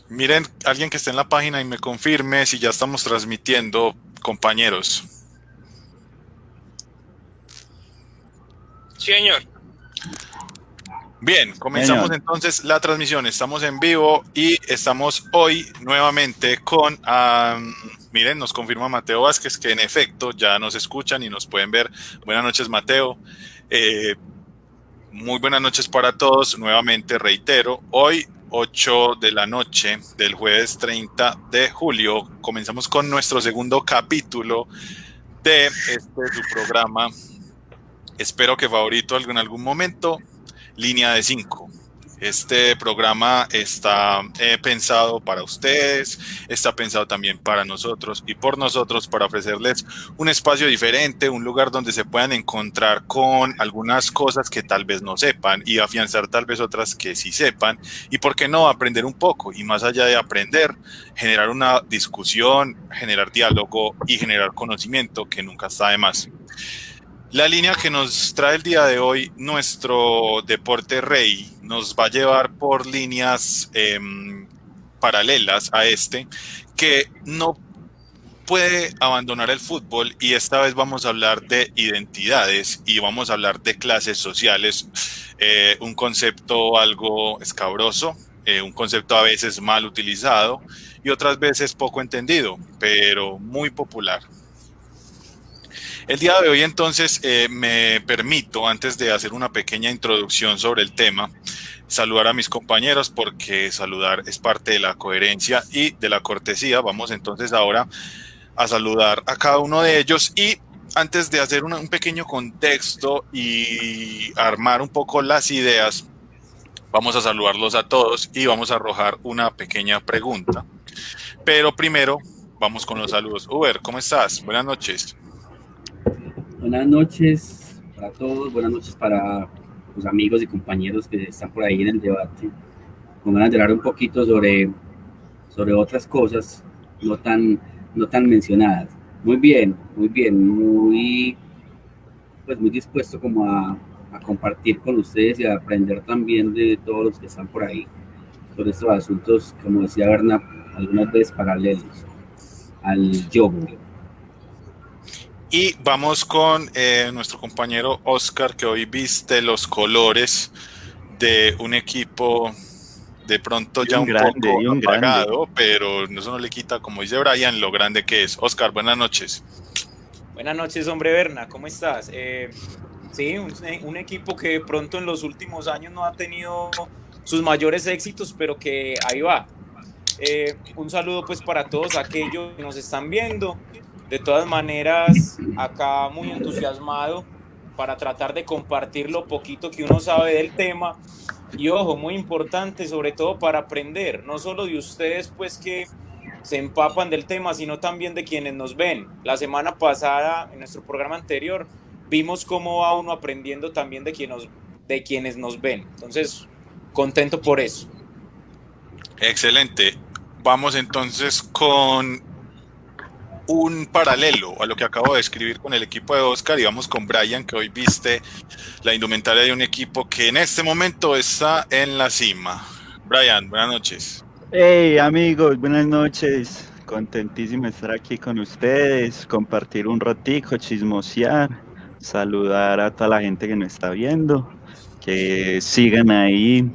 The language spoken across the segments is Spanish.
Miren, alguien que esté en la página y me confirme si ya estamos transmitiendo, compañeros. Sí, señor. Bien, comenzamos Señor, entonces la transmisión. Estamos en vivo y estamos hoy nuevamente con, miren, nos confirma Mateo Vázquez que en efecto ya nos escuchan y nos pueden ver. Buenas noches, Mateo. Eh, Muy buenas noches para todos. Nuevamente reitero, hoy 8 de la noche del jueves 30 de julio comenzamos con nuestro segundo capítulo de su programa. Espero que favorito en algún momento, Línea de 5. Este programa está pensado para ustedes, está pensado también para nosotros y por nosotros para ofrecerles un espacio diferente, un lugar donde se puedan encontrar con algunas cosas que tal vez no sepan y afianzar tal vez otras que sí sepan y por qué no aprender un poco y más allá de aprender, generar una discusión, generar diálogo y generar conocimiento que nunca está de más. La línea que nos trae el día de hoy, nuestro deporte rey, nos va a llevar por líneas paralelas a que no puede abandonar el fútbol y esta vez vamos a hablar de identidades y vamos a hablar de clases sociales, un concepto algo escabroso, un concepto a veces mal utilizado y otras veces poco entendido, pero muy popular. El día de hoy entonces me permito, antes de hacer una pequeña introducción sobre el tema, saludar a mis compañeros porque saludar es parte de la coherencia y de la cortesía. Vamos entonces ahora a saludar a cada uno de ellos y antes de hacer un pequeño contexto y armar un poco las ideas, vamos a saludarlos a todos y vamos a arrojar una pequeña pregunta. Pero primero vamos con los saludos. Uber, ¿cómo estás? Buenas noches. buenas noches para todos, buenas noches para los amigos y compañeros que están por ahí en el debate, con ganas de hablar un poquito sobre otras cosas no tan, no tan mencionadas. Muy bien, muy dispuesto como a compartir con ustedes y a aprender también de todos los que están por ahí sobre estos asuntos, como decía Berna, algunas veces paralelos al yogo. Y vamos con nuestro compañero Oscar, que hoy viste los colores de un equipo de pronto ya un poco Y un grande. apagado, pero eso no le quita, como dice Brian, lo grande que es. Oscar, buenas noches. Buenas noches, hombre Berna, ¿cómo estás? Sí, un equipo que de pronto en los últimos años no ha tenido sus mayores éxitos, pero que ahí va. Un saludo pues para todos aquellos que nos están viendo. De todas maneras, acá muy entusiasmado para tratar de compartir lo poquito que uno sabe del tema. Y ojo, muy importante, sobre todo para aprender, no solo de ustedes pues que se empapan del tema, sino también de quienes nos ven. La semana pasada, en nuestro programa anterior, vimos cómo va uno aprendiendo también de quienes nos ven. Entonces, contento por eso. Excelente. Vamos entonces con un paralelo a lo que acabo de escribir con el equipo de Oscar y vamos con Brian, que hoy viste la indumentaria de un equipo que en este momento está en la cima. Brian, buenas noches. Hey amigos, buenas noches. Contentísimo de estar aquí con ustedes, compartir un ratico, chismosear, saludar a toda la gente que nos está viendo, que sigan ahí,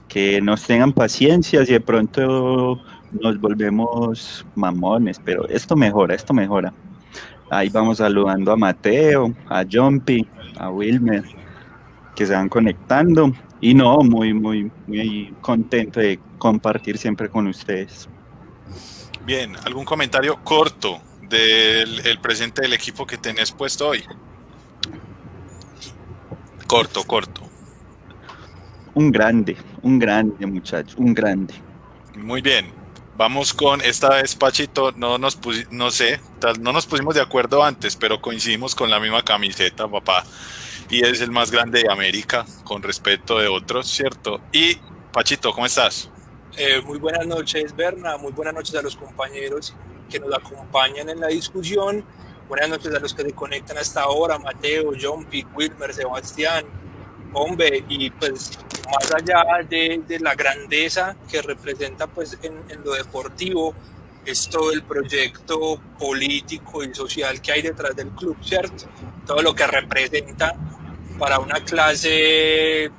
que nos tengan paciencia si de pronto nos volvemos mamones, pero esto mejora, esto mejora. Ahí vamos saludando a Mateo, a Jumpy, a Wilmer, que se van conectando. Y no, muy contento de compartir siempre con ustedes. Bien, ¿algún comentario corto del el presente del equipo que tenés puesto hoy? Corto, corto. Un grande muchacho, un grande. Muy bien. Vamos con esta vez, Pachito. No sé, no nos pusimos de acuerdo antes, pero coincidimos con la misma camiseta, papá. Y es el más grande de América, con respeto de otros, ¿cierto? Y, Pachito, ¿cómo estás? Muy buenas noches, Berna. Muy buenas noches a los compañeros que nos acompañan en la discusión. Buenas noches a los que se conectan hasta ahora, Mateo, John, Wilmer, Sebastián, hombre, y pues más allá de la grandeza que representa pues en lo deportivo, es todo el proyecto político y social que hay detrás del club, ¿cierto? Todo lo que representa para una clase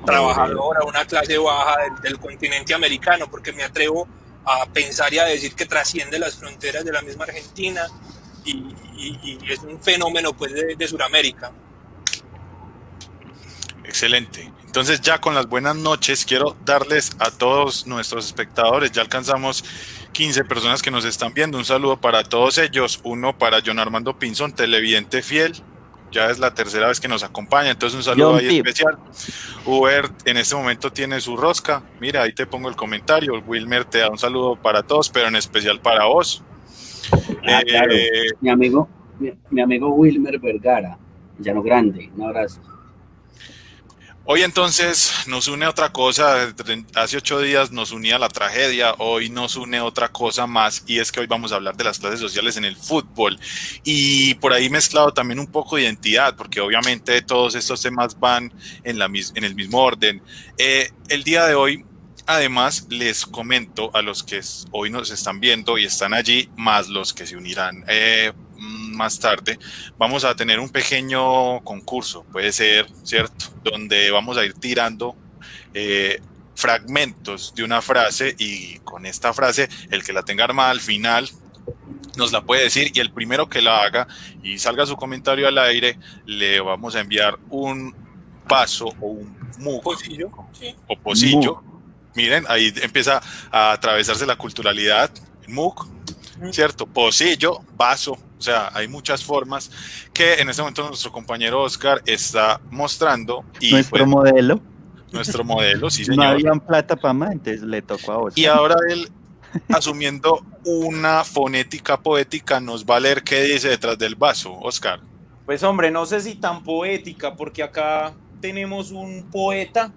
trabajadora, una clase baja del continente americano, porque me atrevo a pensar y a decir que trasciende las fronteras de la misma Argentina y es un fenómeno pues de Sudamérica. Excelente. Entonces ya con las buenas noches quiero darles a todos nuestros espectadores, ya alcanzamos 15 personas que nos están viendo, un saludo para todos ellos, uno para John Armando Pinzón, televidente fiel, ya es la tercera vez que nos acompaña, entonces un saludo ahí especial. Hubert en este momento tiene su rosca, mira ahí te pongo el comentario, Wilmer te da un saludo para todos, pero en especial para vos. Claro. Mi amigo Wilmer Vergara, Llano Grande, un abrazo. Hoy entonces nos une otra cosa, hace 8 días nos unía la tragedia, hoy nos une otra cosa más y es que hoy vamos a hablar de las clases sociales en el fútbol y por ahí mezclado también un poco de identidad, porque obviamente todos estos temas van en el mismo orden. El día de hoy, además, les comento a los que hoy nos están viendo y están allí, más los que se unirán más tarde, vamos a tener un pequeño concurso, puede ser, ¿cierto? Donde vamos a ir tirando fragmentos de una frase y con esta frase, el que la tenga armada al final nos la puede decir y el primero que la haga y salga su comentario al aire, le vamos a enviar un vaso o un mug o pocillo. Miren, ahí empieza a atravesarse la culturalidad, mug, ¿cierto? Pocillo, vaso, o sea, hay muchas formas que en este momento nuestro compañero Oscar está mostrando. Y nuestro modelo. Nuestro modelo, sí señor. No habían plata para más, entonces le tocó a Oscar. Y ahora él, asumiendo una fonética poética, nos va a leer qué dice detrás del vaso, Oscar. Pues hombre, no sé si tan poética, porque acá tenemos un poeta.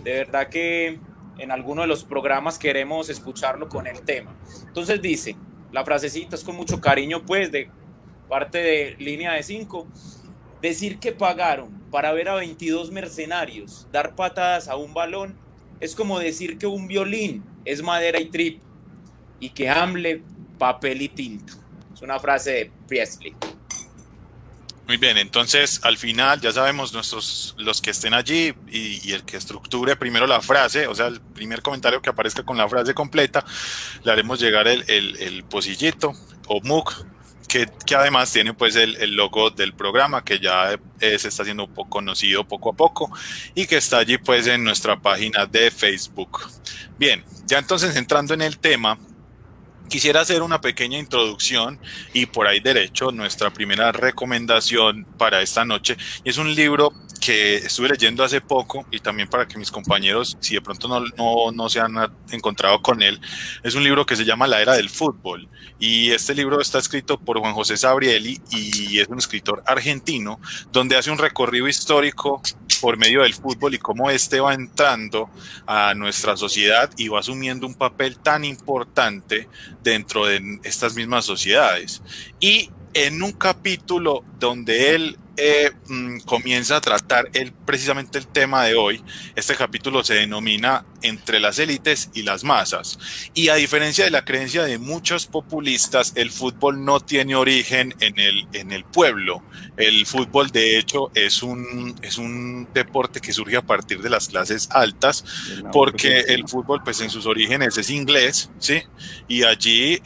De verdad que en alguno de los programas queremos escucharlo con el tema. Entonces dice, la frasecita es con mucho cariño, pues, de parte de Línea de 5. Decir que pagaron para ver a 22 mercenarios dar patadas a un balón es como decir que un violín es madera y trip y que Hamlet papel y tinta. Es una frase de Priestley. Muy bien, entonces al final ya sabemos los que estén allí y el que estructure primero la frase, o sea, el primer comentario que aparezca con la frase completa, le haremos llegar el pocillito o mug, que además tiene pues el logo del programa que ya se está haciendo un poco conocido poco a poco y que está allí pues en nuestra página de Facebook. Bien, ya entonces entrando en el tema, quisiera hacer una pequeña introducción y por ahí derecho nuestra primera recomendación para esta noche. Y es un libro que estuve leyendo hace poco y también para que mis compañeros, si de pronto no se han encontrado con él, es un libro que se llama La Era del Fútbol. Y este libro está escrito por Juan José Sabrieli y es un escritor argentino donde hace un recorrido histórico por medio del fútbol y cómo este va entrando a nuestra sociedad y va asumiendo un papel tan importante dentro de estas mismas sociedades. Y en un capítulo donde él comienza a tratar precisamente el tema de hoy, este capítulo se denomina Entre las élites y las masas. Y a diferencia de la creencia de muchos populistas, el fútbol no tiene origen en el pueblo. El fútbol, de hecho, es un deporte que surge a partir de las clases altas, porque el fútbol, pues en sus orígenes es inglés, ¿sí? Y allí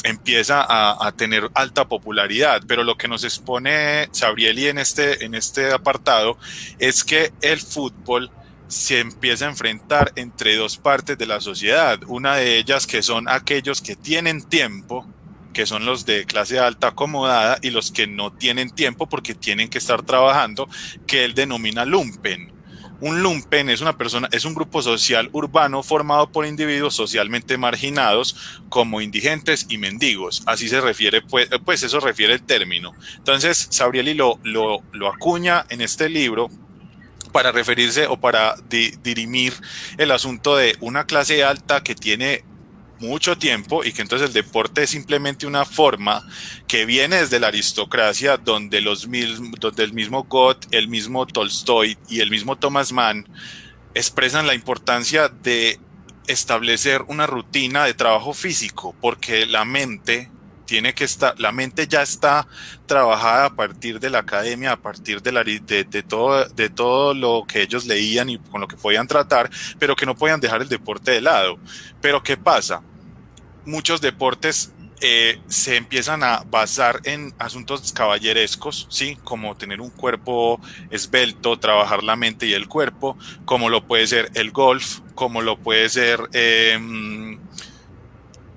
empieza a tener alta popularidad. Pero lo que nos expone Sabrieli en este apartado es que el fútbol se empieza a enfrentar entre dos partes de la sociedad, una de ellas que son aquellos que tienen tiempo, que son los de clase alta acomodada, y los que no tienen tiempo porque tienen que estar trabajando, que él denomina lumpen. Un lumpen es un grupo social urbano formado por individuos socialmente marginados como indigentes y mendigos. Así se refiere, pues eso refiere el término. Entonces, Sabrieli lo acuña en este libro para referirse o para dirimir el asunto de una clase alta que tiene mucho tiempo y que entonces el deporte es simplemente una forma que viene desde la aristocracia donde el mismo Goethe, el mismo Tolstoy y el mismo Thomas Mann expresan la importancia de establecer una rutina de trabajo físico, porque la mente la mente ya está trabajada a partir de la academia, a partir de todo lo que ellos leían y con lo que podían tratar, pero que no podían dejar el deporte de lado. Pero ¿qué pasa? Muchos deportes se empiezan a basar en asuntos caballerescos, ¿sí? Como tener un cuerpo esbelto, trabajar la mente y el cuerpo, como lo puede ser el golf, como lo puede ser,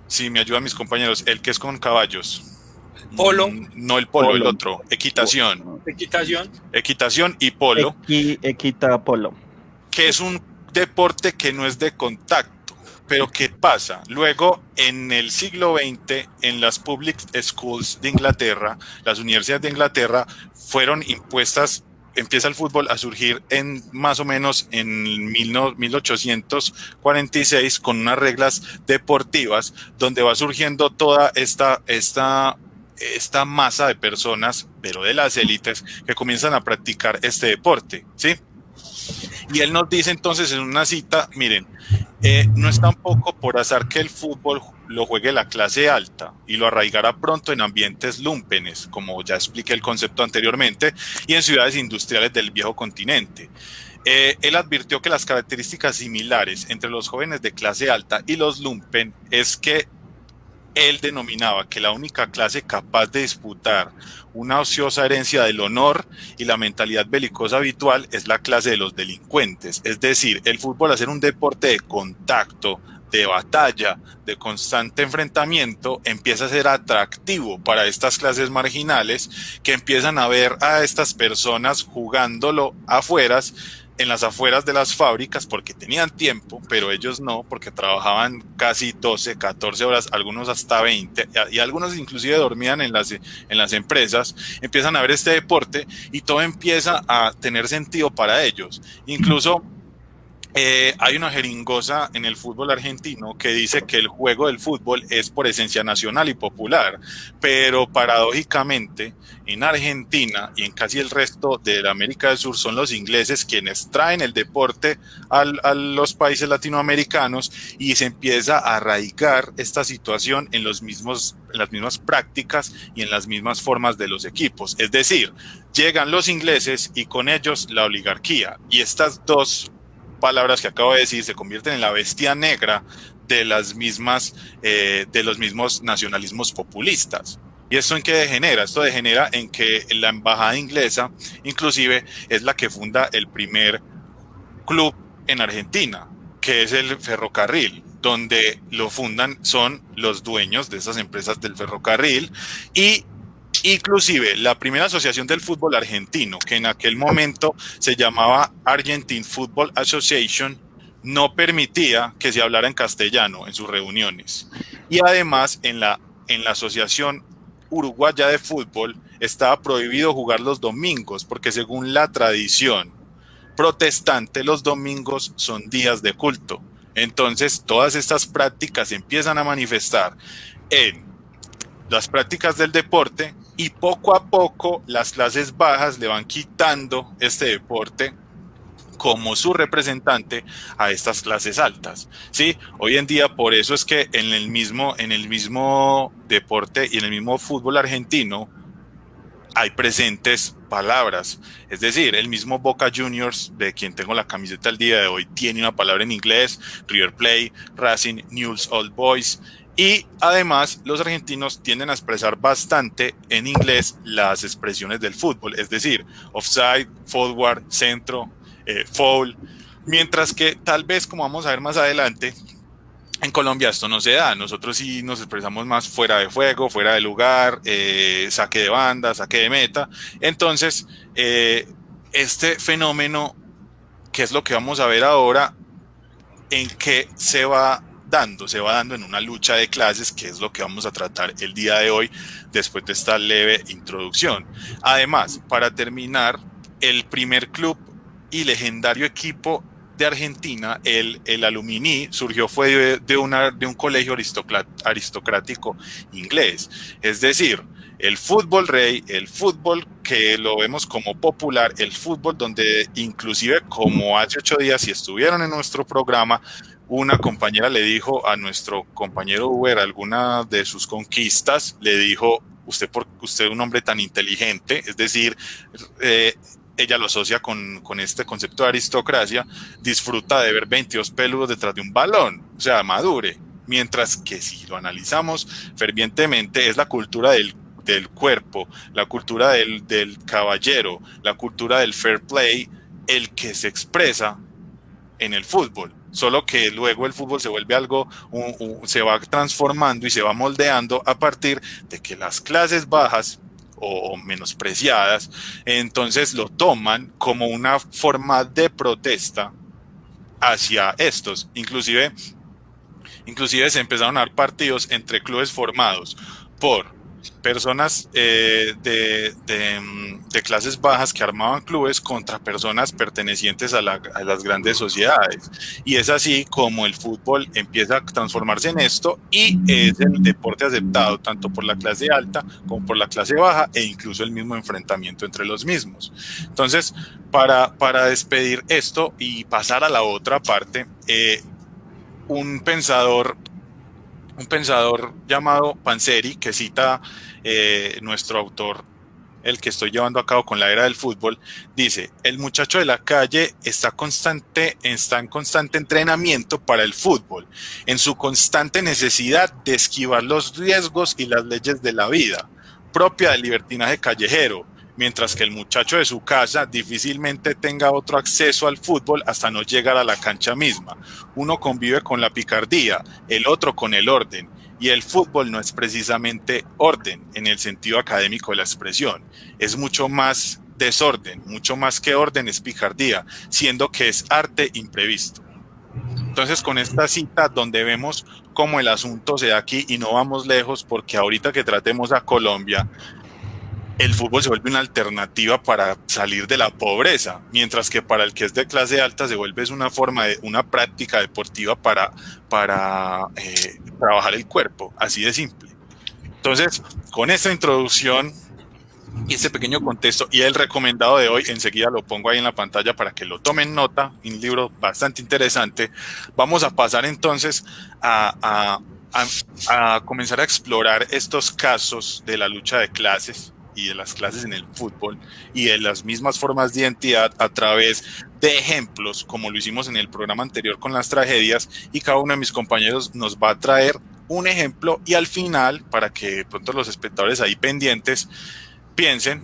si me ayudan mis compañeros, el que es con caballos. Polo. No el polo, el otro, equitación. Equitación y polo. Equita polo. Que es un deporte que no es de contacto. Pero ¿qué pasa? Luego, en el siglo XX, en las public schools de Inglaterra, las universidades de Inglaterra fueron impuestas, empieza el fútbol a surgir en más o menos en 1846 con unas reglas deportivas donde va surgiendo toda esta masa de personas, pero de las élites, que comienzan a practicar este deporte, ¿sí? Y él nos dice entonces en una cita, miren, no es tampoco por azar que el fútbol lo juegue la clase alta y lo arraigará pronto en ambientes lúmpenes, como ya expliqué el concepto anteriormente, y en ciudades industriales del viejo continente. Él advirtió que las características similares entre los jóvenes de clase alta y los lumpen es que él denominaba que la única clase capaz de disputar una ociosa herencia del honor y la mentalidad belicosa habitual es la clase de los delincuentes. Es decir, el fútbol, al ser un deporte de contacto, de batalla, de constante enfrentamiento, empieza a ser atractivo para estas clases marginales que empiezan a ver a estas personas jugándolo en las afueras de las fábricas, porque tenían tiempo, pero ellos no, porque trabajaban casi 12, 14 horas, algunos hasta 20, y algunos inclusive dormían en las empresas. Empiezan a ver este deporte y todo empieza a tener sentido para ellos. Incluso hay una jeringosa en el fútbol argentino que dice que el juego del fútbol es por esencia nacional y popular, pero paradójicamente en Argentina y en casi el resto de la América del Sur son los ingleses quienes traen el deporte a los países latinoamericanos, y se empieza a arraigar esta situación en las mismas prácticas y en las mismas formas de los equipos. Es decir, llegan los ingleses y con ellos la oligarquía, y estas dos palabras que acabo de decir se convierten en la bestia negra de los mismos nacionalismos populistas. ¿Y esto en qué degenera? Esto degenera en que la embajada inglesa inclusive es la que funda el primer club en Argentina, que es el ferrocarril, donde lo fundan son los dueños de esas empresas del ferrocarril, y inclusive la primera asociación del fútbol argentino, que en aquel momento se llamaba Argentine Football Association, no permitía que se hablara en castellano en sus reuniones. Y además en la Asociación Uruguaya de Fútbol estaba prohibido jugar los domingos, porque según la tradición protestante los domingos son días de culto. Entonces todas estas prácticas se empiezan a manifestar en las prácticas del deporte, y poco a poco las clases bajas le van quitando este deporte como su representante a estas clases altas, ¿sí? Hoy en día, por eso es que en el mismo deporte y en el mismo fútbol argentino hay presentes palabras. Es decir, el mismo Boca Juniors, de quien tengo la camiseta el día de hoy, tiene una palabra en inglés, River Plate, Racing, Newell's Old Boys. Y además los argentinos tienden a expresar bastante en inglés las expresiones del fútbol, es decir, offside, forward, centro, foul, mientras que tal vez, como vamos a ver más adelante, en Colombia esto no se da. Nosotros sí nos expresamos más fuera de juego, fuera de lugar, saque de banda, saque de meta. Entonces, este fenómeno, que es lo que vamos a ver ahora, en que se va dando en una lucha de clases, que es lo que vamos a tratar el día de hoy después de esta leve introducción. Además, para terminar, el primer club y legendario equipo de Argentina, el Alumni surgió fue de un colegio aristocrático inglés. Es decir, el fútbol rey, el fútbol que lo vemos como popular, el fútbol donde inclusive como hace 8 días, si estuvieron en nuestro programa, una compañera le dijo a nuestro compañero Uber alguna de sus conquistas, le dijo, usted es un hombre tan inteligente, es decir, ella lo asocia con este concepto de aristocracia, disfruta de ver 22 peludos detrás de un balón, o sea, madure. Mientras que si lo analizamos fervientemente, es la cultura del cuerpo, la cultura del caballero, la cultura del fair play, el que se expresa en el fútbol. Solo que luego el fútbol se vuelve algo, se va transformando y se va moldeando a partir de que las clases bajas o menospreciadas, entonces lo toman como una forma de protesta hacia estos. Inclusive se empezaron a dar partidos entre clubes formados por personas de clases bajas que armaban clubes contra personas pertenecientes a las grandes sociedades. Y es así como el fútbol empieza a transformarse en esto y es el deporte aceptado tanto por la clase alta como por la clase baja e incluso el mismo enfrentamiento entre los mismos. Entonces, para despedir esto y pasar a la otra parte, un pensador llamado Panzeri, que cita nuestro autor, el que estoy llevando a cabo con la era del fútbol, dice: el muchacho de la calle está en constante entrenamiento para el fútbol, en su constante necesidad de esquivar los riesgos y las leyes de la vida, propia del libertinaje callejero, mientras que el muchacho de su casa difícilmente tenga otro acceso al fútbol hasta no llegar a la cancha misma. Uno convive con la picardía, el otro con el orden, y el fútbol no es precisamente orden en el sentido académico de la expresión, es mucho más desorden, mucho más que orden es picardía, siendo que es arte imprevisto. Entonces, con esta cita donde vemos cómo el asunto se da aquí y no vamos lejos, porque ahorita que tratemos a Colombia, el fútbol se vuelve una alternativa para salir de la pobreza, mientras que para el que es de clase alta se vuelve una práctica deportiva para trabajar el cuerpo, así de simple. Entonces, con esta introducción y este pequeño contexto y el recomendado de hoy, enseguida lo pongo ahí en la pantalla para que lo tomen nota, un libro bastante interesante, vamos a pasar entonces a comenzar a explorar estos casos de la lucha de clases y de las clases en el fútbol y de las mismas formas de identidad a través de ejemplos, como lo hicimos en el programa anterior con las tragedias, y cada uno de mis compañeros nos va a traer un ejemplo y al final, para que pronto los espectadores ahí pendientes piensen,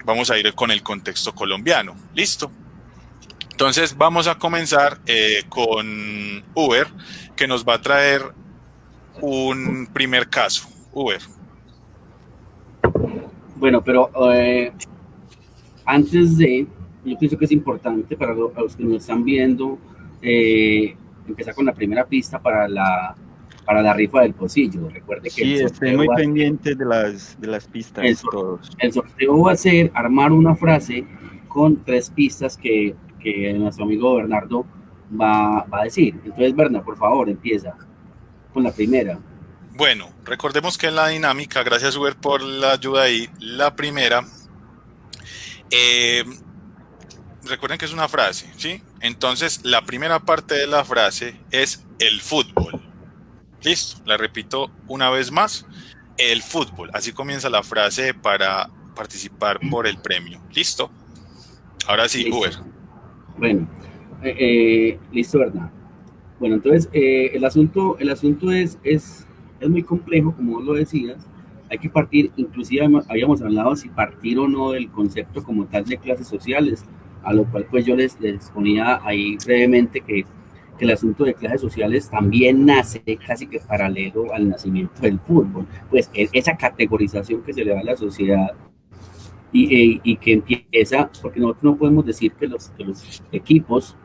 vamos a ir con el contexto colombiano. ¿Listo? Entonces vamos a comenzar con Uber, que nos va a traer un primer caso. Uber. Bueno, pero antes yo pienso que es importante para los que nos están viendo empezar con la primera pista para la rifa del pocillo. Recuerde que sí, estoy muy pendiente de las pistas. El sorteo va a ser armar una frase con 3 pistas que nuestro amigo Bernardo va a decir. Entonces, Bernardo, por favor, empieza con la primera. Bueno, recordemos que en la dinámica, gracias Uber por la ayuda ahí, la primera, recuerden que es una frase, ¿sí? Entonces, la primera parte de la frase es el fútbol. Listo, la repito una vez más, el fútbol. Así comienza la frase para participar por el premio. ¿Listo? Ahora sí, listo. Uber. Bueno, listo, ¿verdad? Bueno, entonces, el asunto es muy complejo, como vos lo decías. Hay que partir, inclusive habíamos hablado si partir o no del concepto como tal de clases sociales, a lo cual pues yo les ponía ahí brevemente que el asunto de clases sociales también nace casi que paralelo al nacimiento del fútbol, pues esa categorización que se le da a la sociedad y que empieza, porque nosotros no podemos decir que los equipos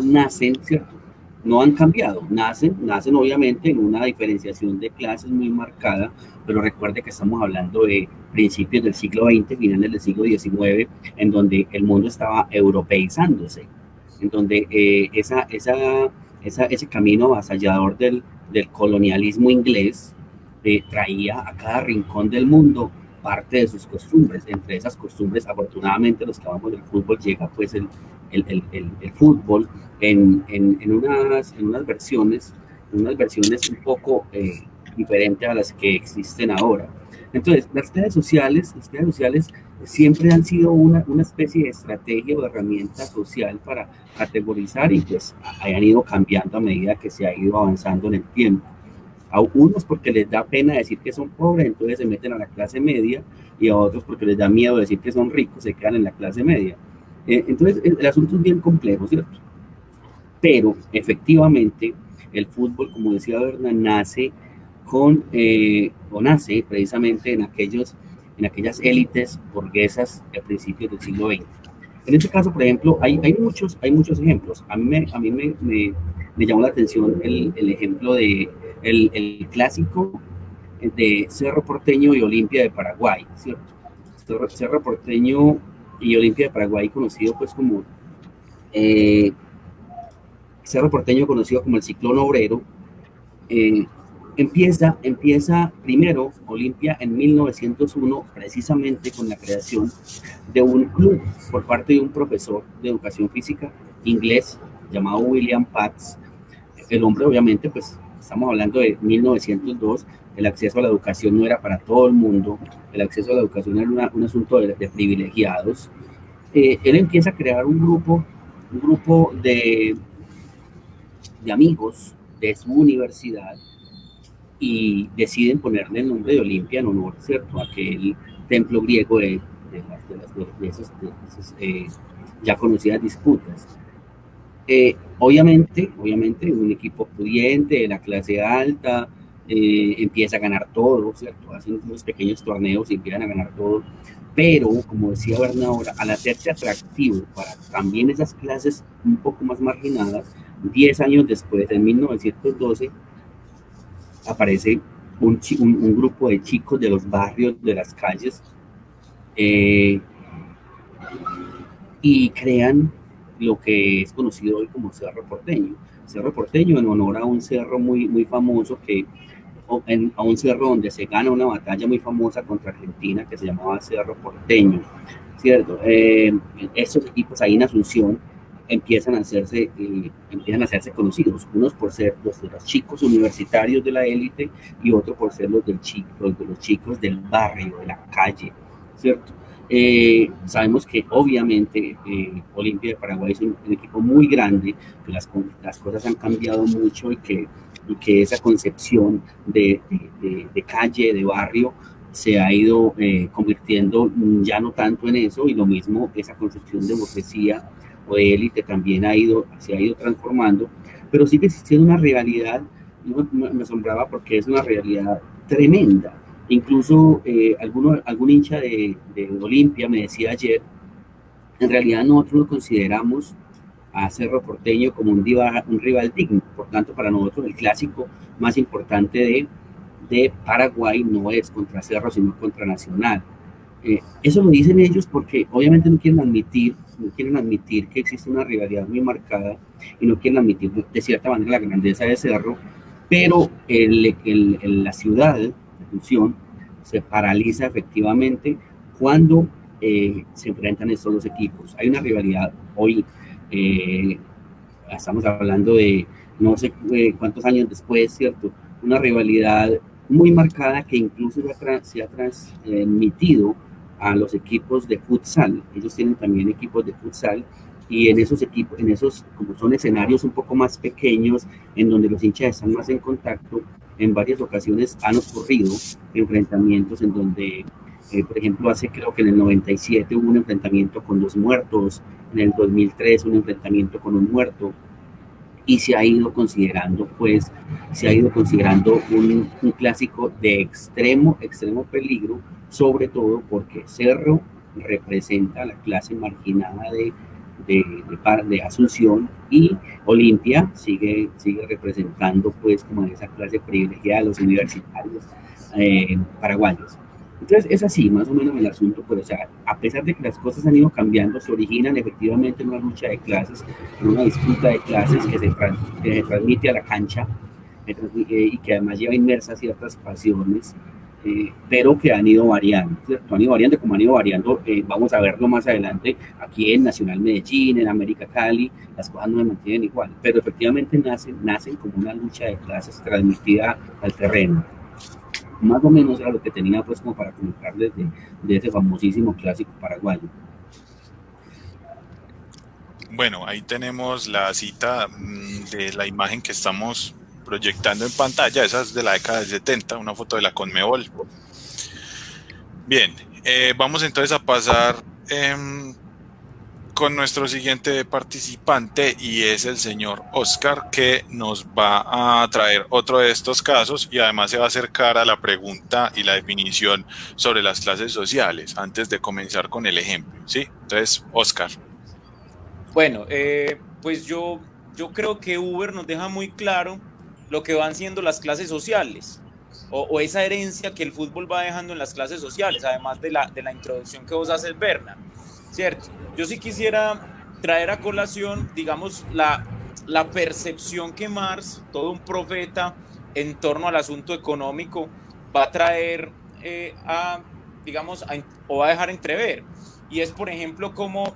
nacen, ¿cierto? no han cambiado, nacen obviamente en una diferenciación de clases muy marcada, pero recuerde que estamos hablando de principios del siglo XX, finales del siglo XIX, en donde el mundo estaba europeizándose, en donde ese camino avasallador del colonialismo inglés traía a cada rincón del mundo parte de sus costumbres. Entre esas costumbres, afortunadamente, los que amamos del fútbol, llega pues el fútbol en unas versiones un poco diferentes a las que existen ahora. Entonces, las redes sociales siempre han sido una especie de estrategia o de herramienta social para categorizar y pues hayan ido cambiando a medida que se ha ido avanzando en el tiempo. A unos porque les da pena decir que son pobres, entonces se meten a la clase media, y a otros porque les da miedo decir que son ricos, se quedan en la clase media. Entonces, el asunto es bien complejo, ¿cierto? Pero efectivamente, el fútbol, como decía Berna, nace nace precisamente en aquellas élites burguesas de principios del siglo XX. En este caso, por ejemplo, hay muchos ejemplos. A mí me llamó la atención el ejemplo de el clásico de Cerro Porteño y Olimpia de Paraguay, ¿cierto? Cerro Porteño y Olimpia de Paraguay, conocido pues como Cerro Porteño, conocido como el Ciclón Obrero. Empieza primero Olimpia en 1901, precisamente con la creación de un club por parte de un profesor de educación física inglés llamado William Patz. El hombre, obviamente, pues estamos hablando de 1902, el acceso a la educación no era para todo el mundo, el acceso a la educación era un asunto de privilegiados. Él empieza a crear un grupo de amigos de su universidad, y deciden ponerle el nombre de Olimpia en honor, ¿cierto?, a aquel templo griego de esas ya conocidas disputas. Obviamente, un equipo pudiente de la clase alta empieza a ganar todo, ¿cierto? Hacen unos pequeños torneos y empiezan a ganar todo, pero, como decía Berna ahora, al hacerse atractivo para también esas clases un poco más marginadas, 10 años después, en 1912, aparece un grupo de chicos de los barrios, de las calles, y crean lo que es conocido hoy como Cerro Porteño. Cerro Porteño en honor a un cerro muy, muy famoso, a un cerro donde se gana una batalla muy famosa contra Argentina que se llamaba Cerro Porteño, ¿cierto? Estos equipos ahí en Asunción empiezan a hacerse conocidos, unos por ser los chicos universitarios de la élite y otros por ser los chicos del barrio, de la calle, ¿cierto? Sabemos que obviamente Olimpia de Paraguay es un equipo muy grande, que las cosas han cambiado mucho y que esa concepción de calle, de barrio, se ha ido convirtiendo ya no tanto en eso, y lo mismo esa concepción de burguesía o de élite también se ha ido transformando, pero sigue existiendo una realidad. Yo me asombraba porque es una realidad tremenda. Incluso algún hincha de Olimpia me decía ayer, en realidad nosotros lo consideramos a Cerro Porteño como un rival digno, por tanto para nosotros el clásico más importante de Paraguay no es contra Cerro, sino contra Nacional. Eso lo dicen ellos porque obviamente no quieren admitir que existe una rivalidad muy marcada, y no quieren admitir de cierta manera la grandeza de Cerro, pero la ciudad de Asunción se paraliza efectivamente cuando se enfrentan estos dos equipos. Hay una rivalidad hoy, estamos hablando de no sé cuántos años después, ¿cierto? Una rivalidad muy marcada que incluso se ha transmitido a los equipos de futsal. Ellos tienen también equipos de futsal, y en esos como son escenarios un poco más pequeños, en donde los hinchas están más en contacto, en varias ocasiones han ocurrido enfrentamientos en donde, por ejemplo, creo que en el 97 hubo un enfrentamiento con 2 muertos, en el 2003 un enfrentamiento con 1 muerto, y se ha ido considerando un clásico de extremo peligro, sobre todo porque Cerro representa a la clase marginada de Asunción, y Olimpia sigue representando pues como esa clase privilegiada de los universitarios paraguayos. Entonces es así más o menos el asunto, pero o sea, a pesar de que las cosas han ido cambiando, se originan efectivamente en una lucha de clases, en una disputa de clases que se transmite a la cancha y que además lleva inmersas ciertas pasiones, pero que han ido variando, ¿cierto? Han ido variando como han ido variando, vamos a verlo más adelante aquí en Nacional Medellín, en América Cali, las cosas no se mantienen igual, pero efectivamente nacen como una lucha de clases transmitida al terreno. Más o menos era lo que tenía pues como para comentarles de ese famosísimo clásico paraguayo. Bueno, ahí tenemos la cita de la imagen que estamos proyectando en pantalla. Esa es de la década del 70, una foto de la Conmebol. Bien, vamos entonces a pasar con nuestro siguiente participante, y es el señor Oscar, que nos va a traer otro de estos casos y además se va a acercar a la pregunta y la definición sobre las clases sociales antes de comenzar con el ejemplo, ¿sí? Entonces, Oscar. Bueno, pues yo creo que Uber nos deja muy claro lo que van siendo las clases sociales o esa herencia que el fútbol va dejando en las clases sociales, además de la introducción que vos haces, Berna, ¿cierto? Yo sí quisiera traer a colación, digamos, la percepción que Marx, todo un profeta en torno al asunto económico, va a traer o va a dejar entrever. Y es, por ejemplo, cómo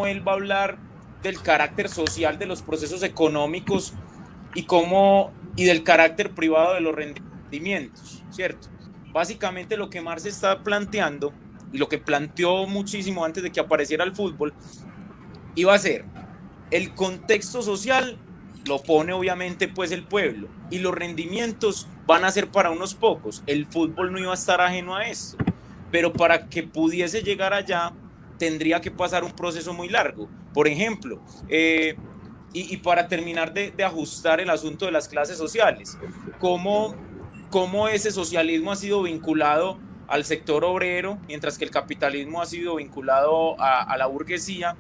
él va a hablar del carácter social de los procesos económicos y del carácter privado de los rendimientos, ¿cierto? Básicamente lo que Marx está planteando, y lo que planteó muchísimo antes de que apareciera el fútbol, iba a ser el contexto social, lo pone obviamente pues el pueblo, y los rendimientos van a ser para unos pocos. El fútbol no iba a estar ajeno a esto, pero para que pudiese llegar allá tendría que pasar un proceso muy largo. Por ejemplo, y para terminar de ajustar el asunto de las clases sociales, cómo ese socialismo ha sido vinculado al sector obrero, mientras que el capitalismo ha sido vinculado a la burguesía.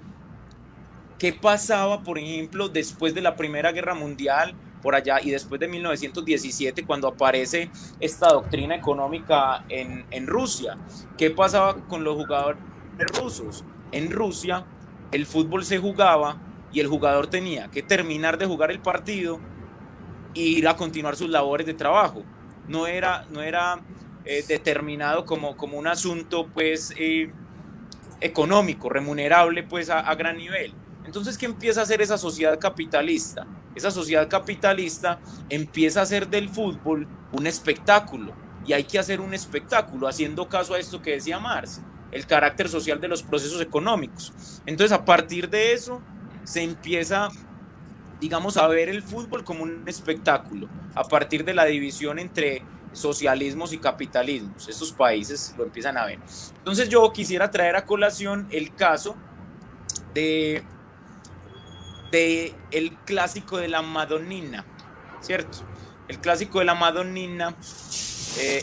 ¿Qué pasaba, por ejemplo, después de la Primera Guerra Mundial, por allá, y después de 1917, cuando aparece esta doctrina económica en Rusia? ¿Qué pasaba con los jugadores rusos? En Rusia, el fútbol se jugaba y el jugador tenía que terminar de jugar el partido e ir a continuar sus labores de trabajo. No era determinado como un asunto pues económico, remunerable pues a gran nivel. Entonces, ¿qué empieza a hacer esa sociedad capitalista? Esa sociedad capitalista empieza a hacer del fútbol un espectáculo, y hay que hacer un espectáculo haciendo caso a esto que decía Marx, el carácter social de los procesos económicos. Entonces, a partir de eso se empieza, digamos, a ver el fútbol como un espectáculo, a partir de la división entre socialismos y capitalismos. Estos países lo empiezan a ver. Entonces yo quisiera traer a colación el caso de el clásico de la Madonnina, ¿cierto? El clásico de la Madonnina,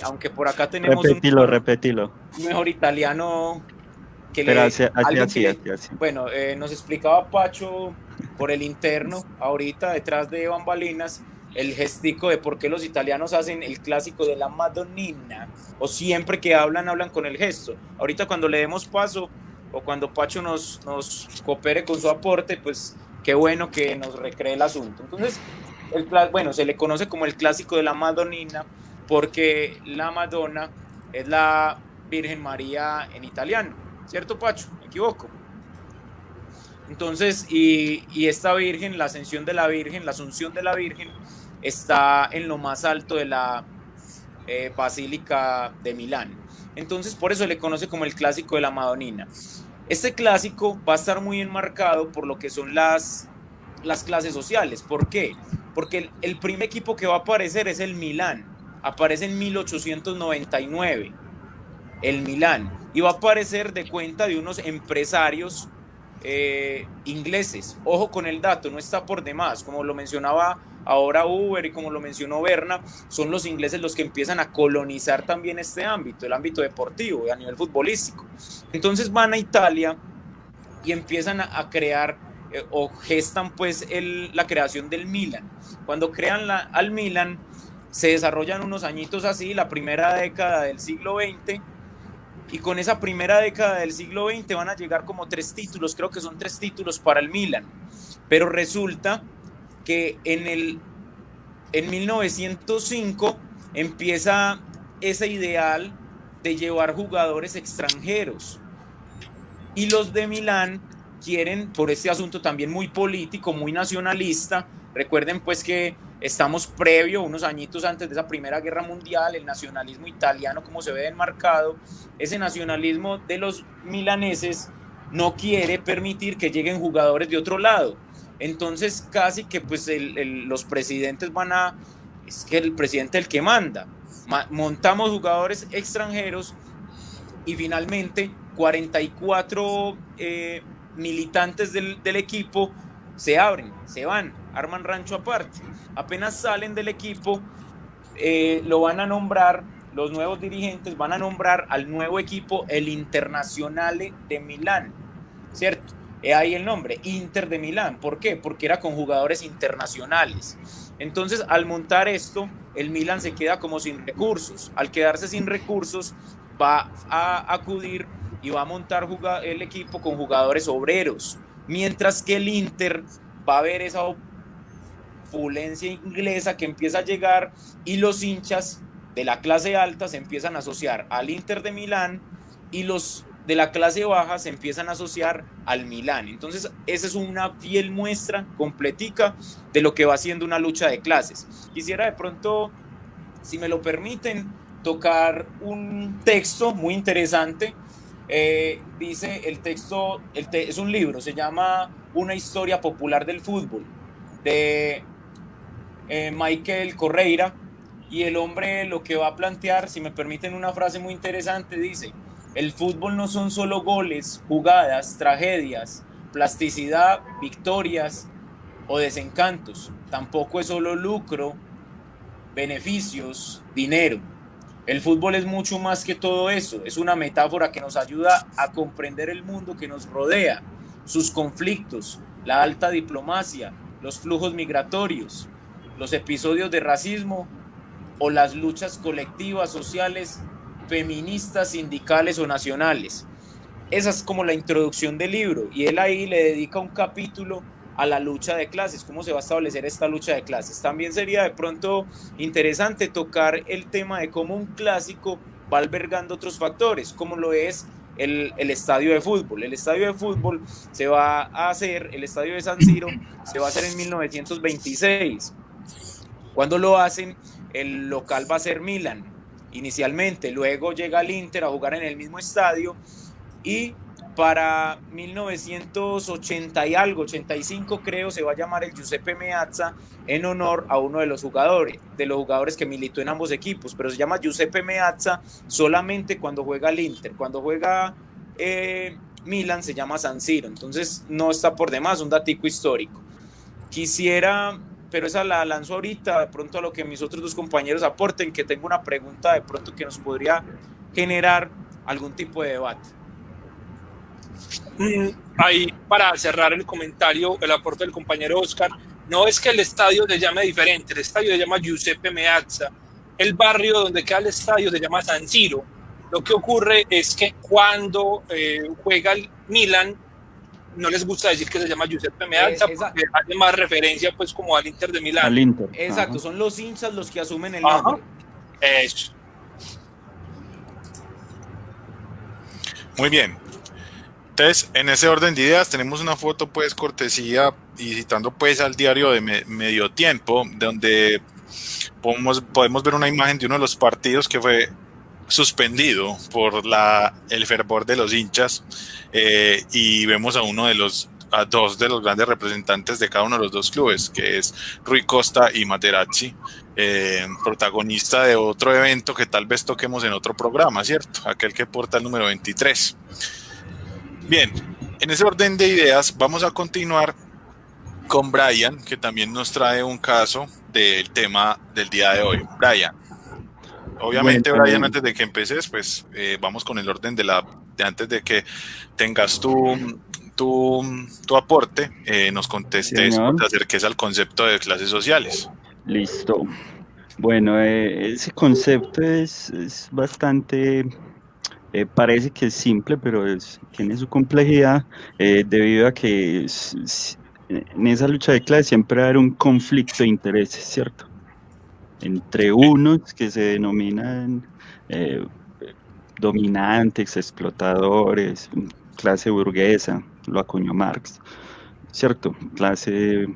aunque por acá tenemos repetilo. Un mejor italiano que bueno, nos explicaba Pacho por el interno ahorita detrás de bambalinas el gestico de por qué los italianos hacen el clásico de la Madonnina, o siempre que hablan con el gesto. Ahorita cuando le demos paso o cuando Pacho nos coopere con su aporte, pues qué bueno que nos recree el asunto. Entonces, se le conoce como el clásico de la Madonnina porque la Madonna es la Virgen María en italiano, ¿cierto, Pacho? ¿Me equivoco? Entonces, y esta Virgen, la ascensión de la Virgen, la asunción de la Virgen, está en lo más alto de la Basílica de Milán. Entonces, por eso se le conoce como el clásico de la Madonnina. Este clásico va a estar muy enmarcado por lo que son las clases sociales. ¿Por qué? Porque el primer equipo que va a aparecer es el Milán. Aparece en 1899, el Milán, y va a aparecer de cuenta de unos empresarios ingleses. Ojo con el dato, no está por demás, como lo mencionaba ahora Uber y como lo mencionó Berna, son los ingleses los que empiezan a colonizar también este ámbito, el ámbito deportivo a nivel futbolístico. Entonces van a Italia y empiezan a crear o gestan pues la creación del Milan. Cuando crean al Milan, se desarrollan unos añitos así, la primera década del siglo XX, y con esa primera década del siglo XX van a llegar como 3 títulos, creo que son 3 títulos para el Milan, pero resulta que en 1905 empieza ese ideal de llevar jugadores extranjeros, y los de Milán quieren, por este asunto también muy político, muy nacionalista. Recuerden pues que estamos previo, unos añitos antes de esa Primera Guerra Mundial, el nacionalismo italiano como se ve enmarcado, ese nacionalismo de los milaneses no quiere permitir que lleguen jugadores de otro lado. Entonces casi que pues los presidentes es que el presidente es el que manda. Montamos jugadores extranjeros y finalmente 44 militantes del equipo se van, arman rancho aparte. Apenas salen del equipo, lo van a nombrar, los nuevos dirigentes van a nombrar al nuevo equipo el Internazionale de Milán, ¿cierto? Ahí el nombre, Inter de Milán. ¿Por qué? Porque era con jugadores internacionales. Entonces, al montar esto, el Milan se queda como sin recursos. Al quedarse sin recursos, va a acudir y va a montar el equipo con jugadores obreros, mientras que el Inter va a ver esa opulencia inglesa que empieza a llegar y los hinchas de la clase alta se empiezan a asociar al Inter de Milán y los de la clase baja se empiezan a asociar al Milán. Entonces esa es una fiel muestra completica de lo que va siendo una lucha de clases. Quisiera de pronto, si me lo permiten, tocar un texto muy interesante. Dice el texto, es un libro, se llama Una historia popular del fútbol, de Michael Correira, y el hombre lo que va a plantear, si me permiten una frase muy interesante, dice: el fútbol no son solo goles, jugadas, tragedias, plasticidad, victorias o desencantos, tampoco es solo lucro, beneficios, dinero. El fútbol es mucho más que todo eso, es una metáfora que nos ayuda a comprender el mundo que nos rodea, sus conflictos, la alta diplomacia, los flujos migratorios, los episodios de racismo o las luchas colectivas, sociales, feministas, sindicales o nacionales. Esa es como la introducción del libro, y él ahí le dedica un capítulo a la lucha de clases, cómo se va a establecer esta lucha de clases. También sería de pronto interesante tocar el tema de cómo un clásico va albergando otros factores, como lo es el estadio de fútbol. El estadio de fútbol se va a hacer, el estadio de San Siro se va a hacer en 1926. Cuando lo hacen, el local va a ser Milan inicialmente, luego llega el Inter a jugar en el mismo estadio, y para 1980 y algo, 85 creo, se va a llamar el Giuseppe Meazza en honor a uno de los jugadores que militó en ambos equipos, pero se llama Giuseppe Meazza solamente cuando juega el Inter. Cuando juega Milan se llama San Siro, entonces no está por demás, un datico histórico. Quisiera, pero esa la lanzo ahorita, de pronto a lo que mis otros dos compañeros aporten, que tengo una pregunta de pronto que nos podría generar algún tipo de debate. Ahí, para cerrar el comentario, el aporte del compañero Oscar, no es que el estadio se llame diferente, el estadio se llama Giuseppe Meazza, el barrio donde queda el estadio se llama San Siro. Lo que ocurre es que cuando juega el Milan, no les gusta decir que se llama Giuseppe Meazza, porque hace más referencia pues como al Inter de Milán. Al Inter. Exacto, Ajá. son los hinchas los que asumen el nombre. Eso. Muy bien. Entonces, en ese orden de ideas, tenemos una foto, pues, cortesía y citando, pues, al diario de Medio Tiempo, donde podemos ver una imagen de uno de los partidos que fue suspendido por el fervor de los hinchas, y vemos a dos de los grandes representantes de cada uno de los dos clubes, que es Rui Costa y Materazzi, protagonista de otro evento que tal vez toquemos en otro programa, ¿cierto? Aquel que porta el número 23. Bien, en ese orden de ideas vamos a continuar con Brian, que también nos trae un caso del tema del día de hoy. Brian, obviamente, bueno, Brian, antes de que empeces, pues vamos con el orden de antes de que tengas tú tu aporte, nos contestes o Señor. te acerques al concepto de clases sociales. Listo. Bueno, ese concepto es bastante, parece que es simple, pero tiene su complejidad debido a que en esa lucha de clases siempre va a haber un conflicto de intereses, ¿cierto? Entre unos que se denominan dominantes, explotadores, clase burguesa, lo acuñó Marx, ¿cierto? Clase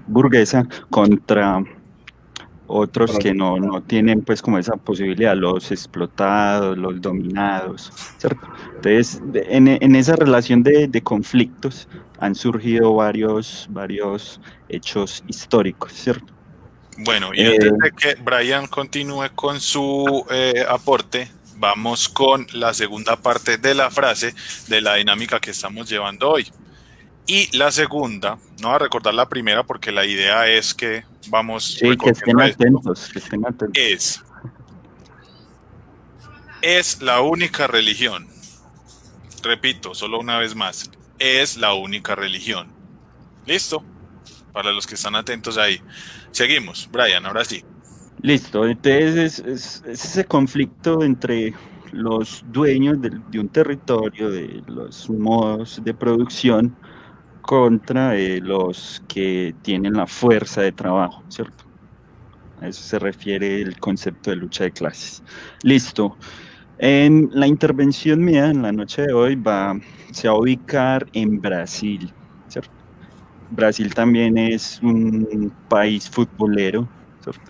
burguesa contra otros que no tienen pues como esa posibilidad, los explotados, los dominados, ¿cierto? Entonces, en esa relación de conflictos han surgido varios hechos históricos, ¿cierto? Bueno, y antes de que Brian continúe con su aporte, vamos con la segunda parte de la frase de la dinámica que estamos llevando hoy. Y la segunda, no voy a recordar la primera porque la idea es que vamos sí, que estén atentos, que estén atentos. Es la única religión. Repito, solo una vez más. Es la única religión. ¿Listo? Para los que están atentos ahí. Seguimos, Brian, ahora sí. Listo, entonces es ese conflicto entre los dueños de un territorio, de los modos de producción, contra los que tienen la fuerza de trabajo, ¿cierto? A eso se refiere el concepto de lucha de clases. Listo. En la intervención mía en la noche de hoy se va a ubicar en Brasil, ¿cierto? Brasil también es un país futbolero, ¿cierto?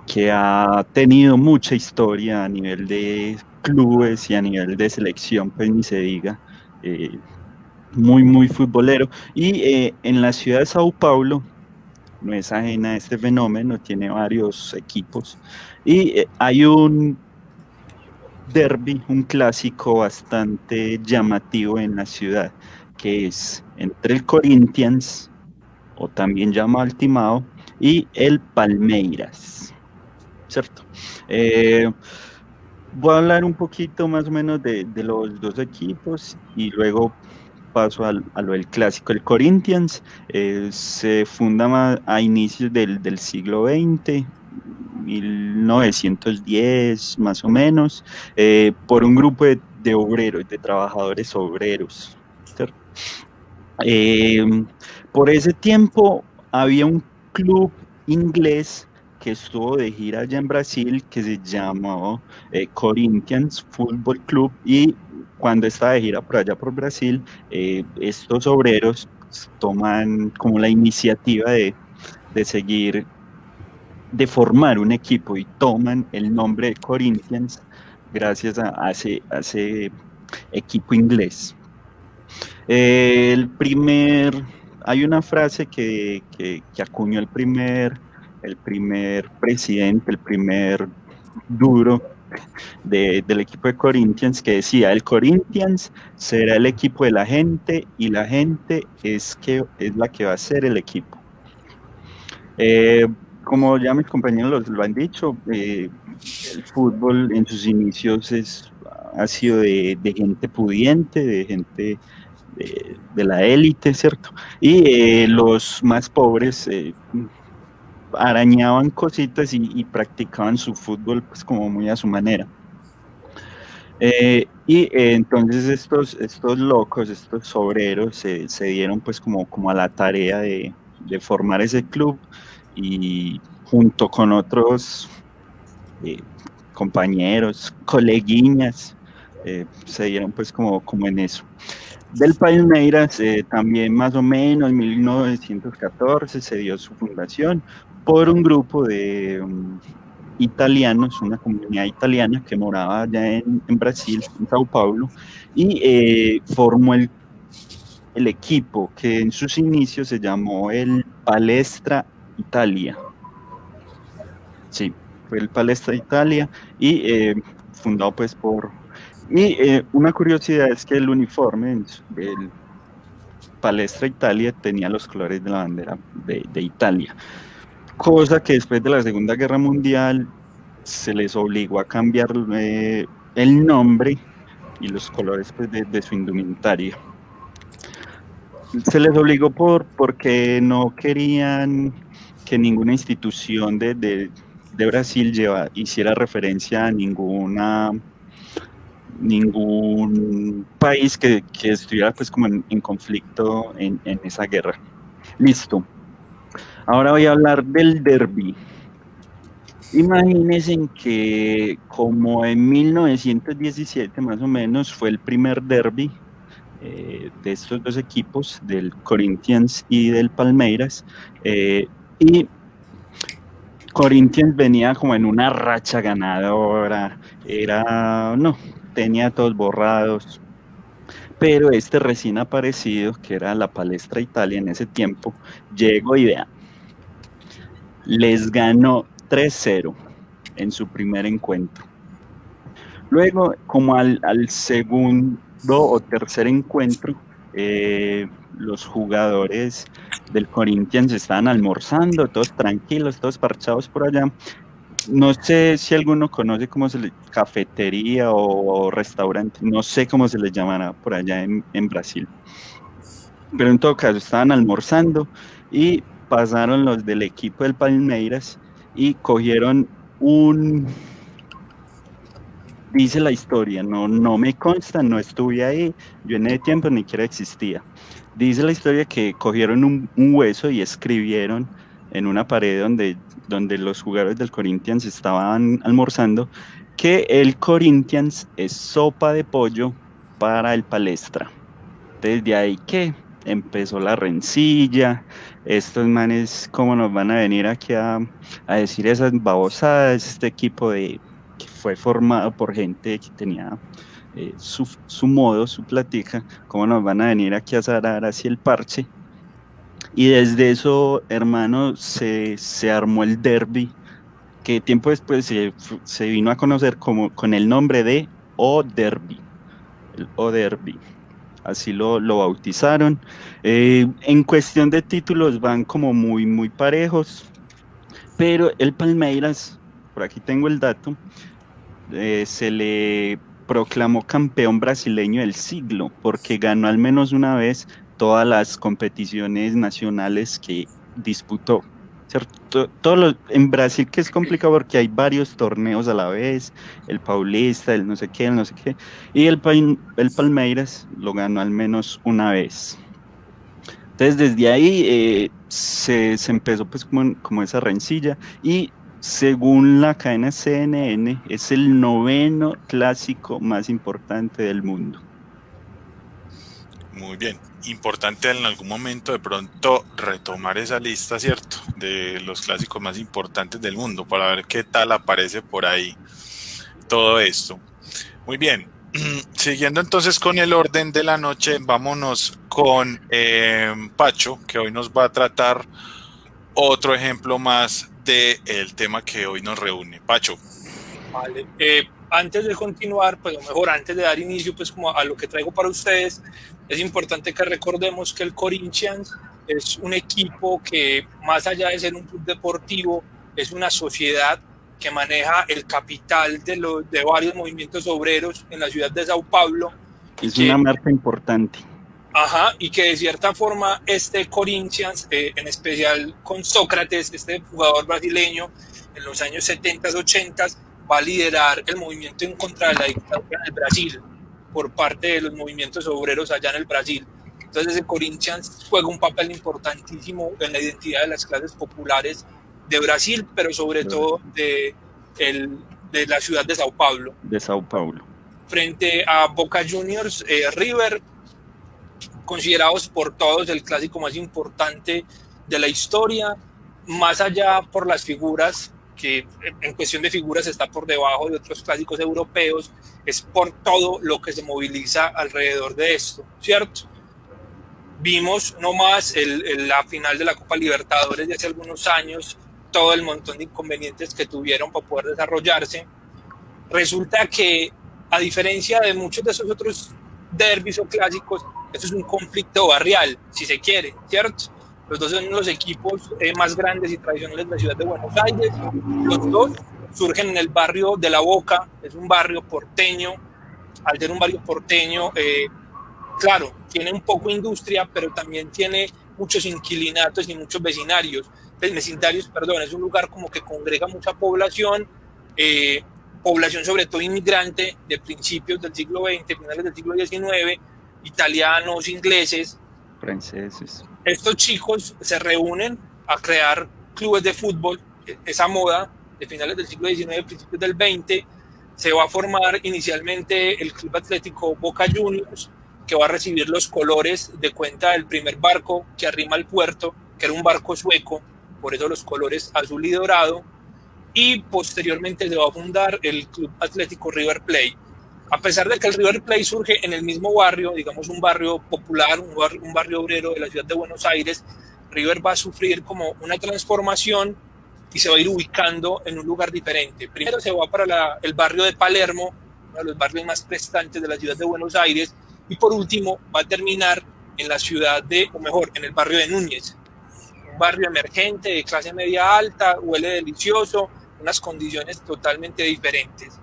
Que ha tenido mucha historia a nivel de clubes y a nivel de selección, pues ni se diga. Muy futbolero. Y en la ciudad de Sao Paulo, no es ajena a este fenómeno, tiene varios equipos. Y hay un derbi, un clásico bastante llamativo en la ciudad, que es entre el Corinthians, o también llamado Altimao, y el Palmeiras, ¿cierto? Voy a hablar un poquito más o menos de los dos equipos y luego paso a lo del clásico. El Corinthians se funda a inicios del siglo XX, 1910 más o menos, por un grupo de obreros, de trabajadores obreros, ¿cierto? Por ese tiempo había un club inglés que estuvo de gira allá en Brasil que se llamó Corinthians Football Club, y cuando estaba de gira por allá por Brasil, estos obreros toman como la iniciativa de seguir, de formar un equipo, y toman el nombre de Corinthians gracias a ese equipo inglés. Hay una frase que acuñó el primer presidente, el primer duro del equipo de Corinthians, que decía: el Corinthians será el equipo de la gente y la gente es la que va a ser el equipo. Como ya mis compañeros lo han dicho, el fútbol en sus inicios ha sido de gente pudiente, de gente de la élite, ¿cierto? Y los más pobres arañaban cositas y practicaban su fútbol pues como muy a su manera. Entonces estos locos, estos obreros se dieron pues como a la tarea de formar ese club, y junto con otros compañeros, coleguiñas, se dieron pues como en eso. Del Palmeiras también más o menos en 1914 se dio su fundación por un grupo de italianos, una comunidad italiana que moraba allá en Brasil, en Sao Paulo, y formó el equipo que en sus inicios se llamó el Palestra Italia. Sí, fue el Palestra Italia, y fundado pues por... Y una curiosidad es que el uniforme del Palestra Italia tenía los colores de la bandera de Italia, cosa que después de la Segunda Guerra Mundial se les obligó a cambiar el nombre, y los colores pues, de su indumentaria. Se les obligó porque no querían que ninguna institución de Brasil hiciera referencia a ningún país que estuviera pues como en conflicto en esa guerra. Listo. Ahora voy a hablar del derbi. Imagínense que como en 1917 más o menos fue el primer derbi de estos dos equipos, del Corinthians y del Palmeiras, y Corinthians venía como en una racha ganadora, tenía todos borrados, pero este recién aparecido, que era la Palestra Italia en ese tiempo, llegó y vean, les ganó 3-0 en su primer encuentro. Luego, como al segundo o tercer encuentro, los jugadores del Corinthians estaban almorzando, todos tranquilos, todos parchados por allá. No sé si alguno conoce cómo se le cafetería o restaurante, no sé cómo se les llamará por allá en Brasil. Pero en todo caso, estaban almorzando y pasaron los del equipo del Palmeiras y cogieron dice la historia, no me consta, no estuve ahí, yo en ese tiempo ni siquiera existía. Dice la historia que cogieron un hueso y escribieron en una pared donde los jugadores del Corinthians estaban almorzando que el Corinthians es sopa de pollo para el Palestra. Desde ahí que empezó la rencilla, estos manes cómo nos van a venir aquí a decir esas babosadas, este equipo que fue formado por gente que tenía su modo, su platica, cómo nos van a venir aquí a zarar así el parche. Y desde eso, hermano, se armó el derbi, que tiempo después se vino a conocer con el nombre de O-Derby, el O-Derby. Así lo bautizaron. En cuestión de títulos van como muy, muy parejos, pero el Palmeiras, por aquí tengo el dato, se le proclamó campeón brasileño del siglo, porque ganó al menos una vez todas las competiciones nacionales que disputó. ¿Cierto? En Brasil, que es complicado porque hay varios torneos a la vez, el Paulista, el no sé qué, y el Palmeiras lo ganó al menos una vez. Entonces desde ahí se empezó pues como esa rencilla, y según la cadena CNN es el 9º clásico más importante del mundo. Muy bien, importante en algún momento de pronto retomar esa lista, ¿cierto? De los clásicos más importantes del mundo, para ver qué tal aparece por ahí todo esto. Muy bien, siguiendo entonces con el orden de la noche, vámonos con Pacho, que hoy nos va a tratar otro ejemplo más del tema que hoy nos reúne. Pacho. Vale, antes de continuar, pues, o mejor, antes de dar inicio pues como a lo que traigo para ustedes, es importante que recordemos que el Corinthians es un equipo que, más allá de ser un club deportivo, es una sociedad que maneja el capital de varios movimientos obreros en la ciudad de Sao Paulo. Es una marca importante. Ajá, y que de cierta forma este Corinthians, en especial con Sócrates, este jugador brasileño, en los años 70, 80, va a liderar el movimiento en contra de la dictadura en el Brasil, por parte de los movimientos obreros allá en el Brasil. Entonces el Corinthians juega un papel importantísimo en la identidad de las clases populares de Brasil, pero sobre todo de la ciudad de Sao Paulo. De Sao Paulo. Frente a Boca Juniors, River, considerados por todos el clásico más importante de la historia, más allá por las figuras, que en cuestión de figuras está por debajo de otros clásicos europeos, es por todo lo que se moviliza alrededor de esto, ¿cierto? Vimos nomás la final de la Copa Libertadores de hace algunos años, todo el montón de inconvenientes que tuvieron para poder desarrollarse. Resulta que, a diferencia de muchos de esos otros derbis o clásicos, esto es un conflicto barrial, si se quiere, ¿cierto? Los dos son los equipos más grandes y tradicionales de la ciudad de Buenos Aires. Los dos surgen en el barrio de La Boca, es un barrio porteño al ser un barrio porteño, claro, tiene un poco industria, pero también tiene muchos inquilinatos y muchos vecindarios, perdón, es un lugar como que congrega mucha población, población sobre todo inmigrante de principios del siglo XX, finales del siglo XIX, italianos, ingleses, franceses. estos chicos se reúnen a crear clubes de fútbol, esa moda de finales del siglo XIX, principios del XX, se va a formar inicialmente el Club Atlético Boca Juniors, que va a recibir los colores de cuenta del primer barco que arrima al puerto, que era un barco sueco, por eso los colores azul y dorado, y posteriormente se va a fundar el Club Atlético River Plate. A pesar de que el River Plate surge en el mismo barrio, digamos un barrio popular, un barrio obrero de la ciudad de Buenos Aires, River va a sufrir como una transformación y se va a ir ubicando en un lugar diferente. Primero se va para el barrio de Palermo, uno de los barrios más prestantes de la ciudad de Buenos Aires, y por último va a terminar en la ciudad o mejor, en el barrio de Núñez, un barrio emergente de clase media alta, huele delicioso, unas condiciones totalmente diferentes.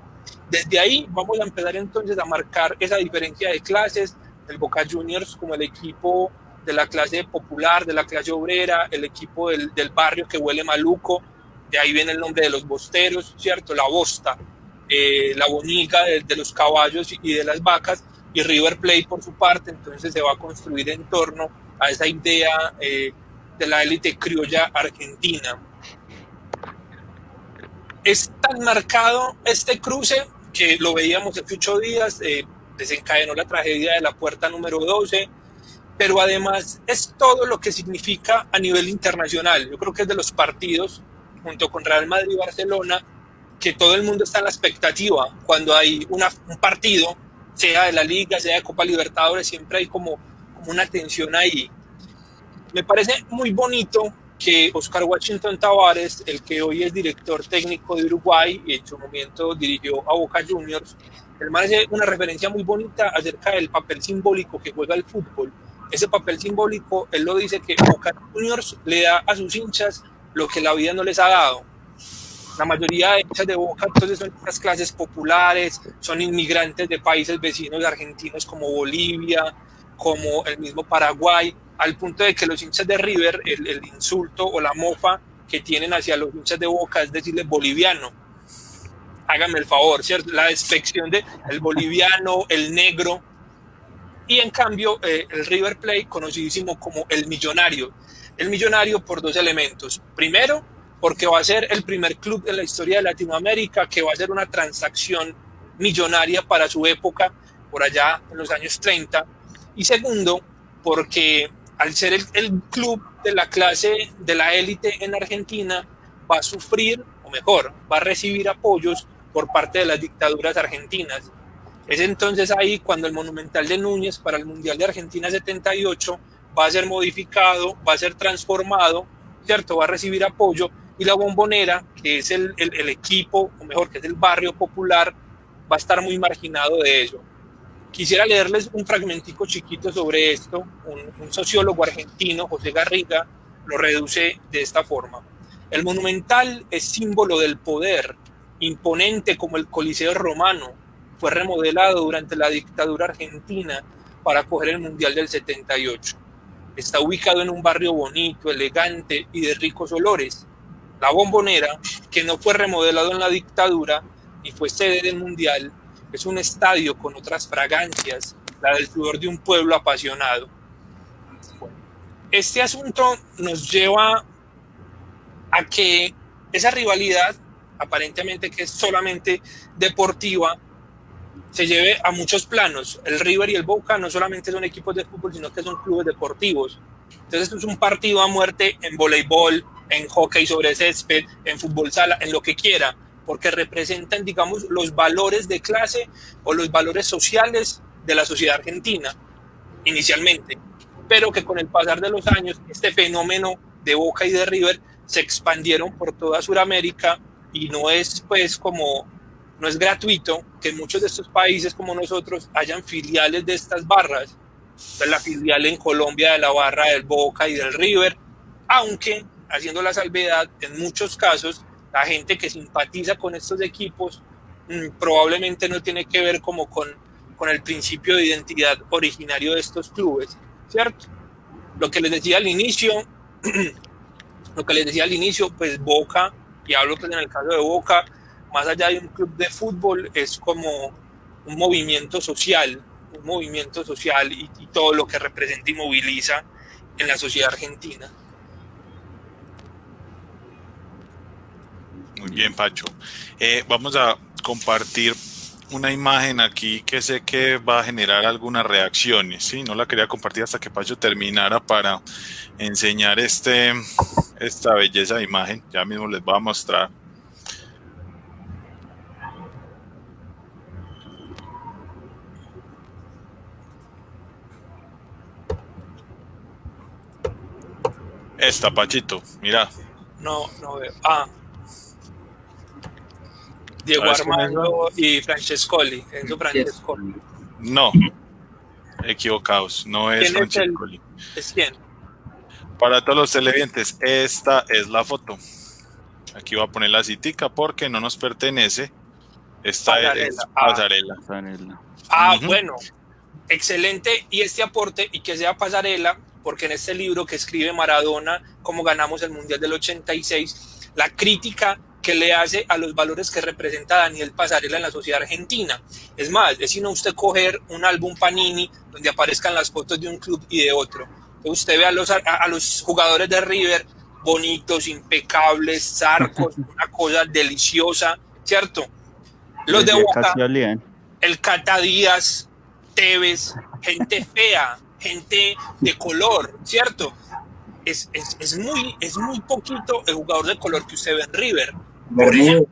Desde ahí vamos a empezar entonces a marcar esa diferencia de clases, el Boca Juniors como el equipo de la clase popular, de la clase obrera, el equipo del barrio que huele maluco, de ahí viene el nombre de los bosteros, ¿cierto? La bosta, la bonica de los caballos y de las vacas, y River Plate por su parte, entonces se va a construir en torno a esa idea de la élite criolla argentina. Es tan marcado este cruce que lo veíamos hace 8 días, desencadenó la tragedia de la puerta número 12, pero además es todo lo que significa a nivel internacional. Yo creo que es de los partidos, junto con Real Madrid y Barcelona, que todo el mundo está en la expectativa. Cuando hay un partido, sea de la Liga, sea de Copa Libertadores, siempre hay como una tensión ahí. Me parece muy bonito que Oscar Washington Tabárez, el que hoy es director técnico de Uruguay y en su momento dirigió a Boca Juniors, él me hace una referencia muy bonita acerca del papel simbólico que juega el fútbol. Ese papel simbólico, él lo dice que Boca Juniors le da a sus hinchas lo que la vida no les ha dado. La mayoría de hinchas de Boca entonces son estas clases populares, son inmigrantes de países vecinos argentinos como Bolivia, como el mismo Paraguay, al punto de que los hinchas de River, el insulto o la mofa que tienen hacia los hinchas de Boca es decirles boliviano. Háganme el favor, ¿cierto? La despección de el boliviano, el negro. Y en cambio, el River Plate, conocidísimo como el millonario. El millonario por 2 elementos. Primero, porque va a ser el primer club en la historia de Latinoamérica que va a hacer una transacción millonaria para su época, por allá en los años 30. Y segundo, porque al ser el club de la clase de la élite en Argentina, va a sufrir, o mejor, va a recibir apoyos por parte de las dictaduras argentinas. Es entonces ahí cuando el Monumental de Núñez para el Mundial de Argentina 78 va a ser modificado, va a ser transformado, ¿cierto? Va a recibir apoyo, y la Bombonera, que es el equipo, o mejor, que es el barrio popular, va a estar muy marginado de ello. Quisiera leerles un fragmentico chiquito sobre esto. Un sociólogo argentino, José Garriga, lo reduce de esta forma. El Monumental es símbolo del poder, imponente como el Coliseo romano. Fue remodelado durante la dictadura argentina para acoger el Mundial del 78. Está ubicado en un barrio bonito, elegante y de ricos olores. La Bombonera, que no fue remodelado en la dictadura y fue sede del Mundial, es un estadio con otras fragancias, la del sudor de un pueblo apasionado. Bueno, este asunto nos lleva a que esa rivalidad, aparentemente que es solamente deportiva, se lleve a muchos planos. El River y el Boca no solamente son equipos de fútbol, sino que son clubes deportivos. Entonces es un partido a muerte en voleibol, en hockey sobre césped, en fútbol sala, en lo que quiera, porque representan, digamos, los valores de clase o los valores sociales de la sociedad argentina, inicialmente, pero que con el pasar de los años, este fenómeno de Boca y de River se expandieron por toda Sudamérica, y no es gratuito que en muchos de estos países como nosotros hayan filiales de estas barras. Entonces, la filial en Colombia de la barra del Boca y del River, aunque haciendo la salvedad, en muchos casos la gente que simpatiza con estos equipos probablemente no tiene que ver como con con el principio de identidad originario de estos clubes, ¿cierto? Lo que les decía al inicio, pues Boca, y hablo pues en el caso de Boca, más allá de un club de fútbol, es como un movimiento social y todo lo que representa y moviliza en la sociedad argentina. Muy bien, Pacho. Vamos a compartir una imagen aquí que sé que va a generar algunas reacciones, ¿sí? No la quería compartir hasta que Pacho terminara para enseñar esta belleza de imagen. Ya mismo les voy a mostrar. Esta, Pachito, mira. No veo. Diego Armando y Francescoli. Enzo Francescoli. No, equivocados, no es Francescoli. ¿Es quién? Para todos los televidentes, esta es la foto. Aquí voy a poner la citica porque no nos pertenece. Esta es Pasarela. Bueno, excelente. Y este aporte, y que sea Pasarela, porque en este libro que escribe Maradona, Cómo ganamos el Mundial del 86, la crítica que le hace a los valores que representa Daniel Pasarela en la sociedad argentina. Es más, es sino usted coger un álbum Panini donde aparezcan las fotos de un club y de otro. Entonces usted ve a los jugadores de River bonitos, impecables, zarcos, una cosa deliciosa, ¿cierto? Los de Boca, el Cata Díaz, Tevez, gente fea, gente de color, ¿cierto? Es muy poquito el jugador de color que usted ve en River, por ejemplo,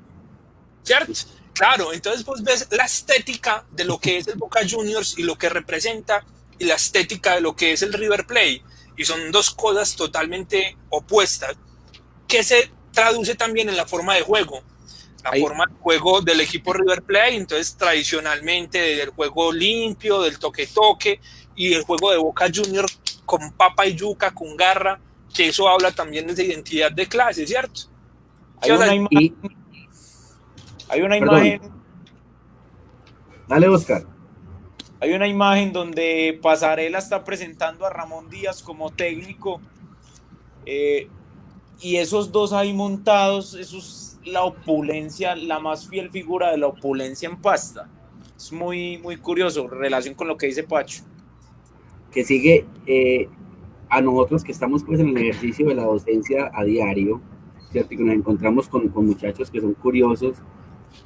¿cierto? Claro, entonces vos ves la estética de lo que es el Boca Juniors y lo que representa, y la estética de lo que es el River Plate, y son dos cosas totalmente opuestas, que se traduce también en la forma de juego. Forma de juego del equipo River Plate, entonces tradicionalmente del juego limpio, del toque-toque, y el juego de Boca Juniors con papa y yuca, con garra, que eso habla también de identidad de clase, ¿cierto? Hay una imagen. Dale, Oscar. Hay una imagen donde Pasarela está presentando a Ramón Díaz como técnico, y esos dos ahí montados, eso es la opulencia, la más fiel figura de la opulencia en pasta. Es muy, muy curioso, en relación con lo que dice Pacho. Que sigue a nosotros que estamos pues en el ejercicio de la docencia a diario, ¿cierto? Y que nos encontramos con muchachos que son curiosos.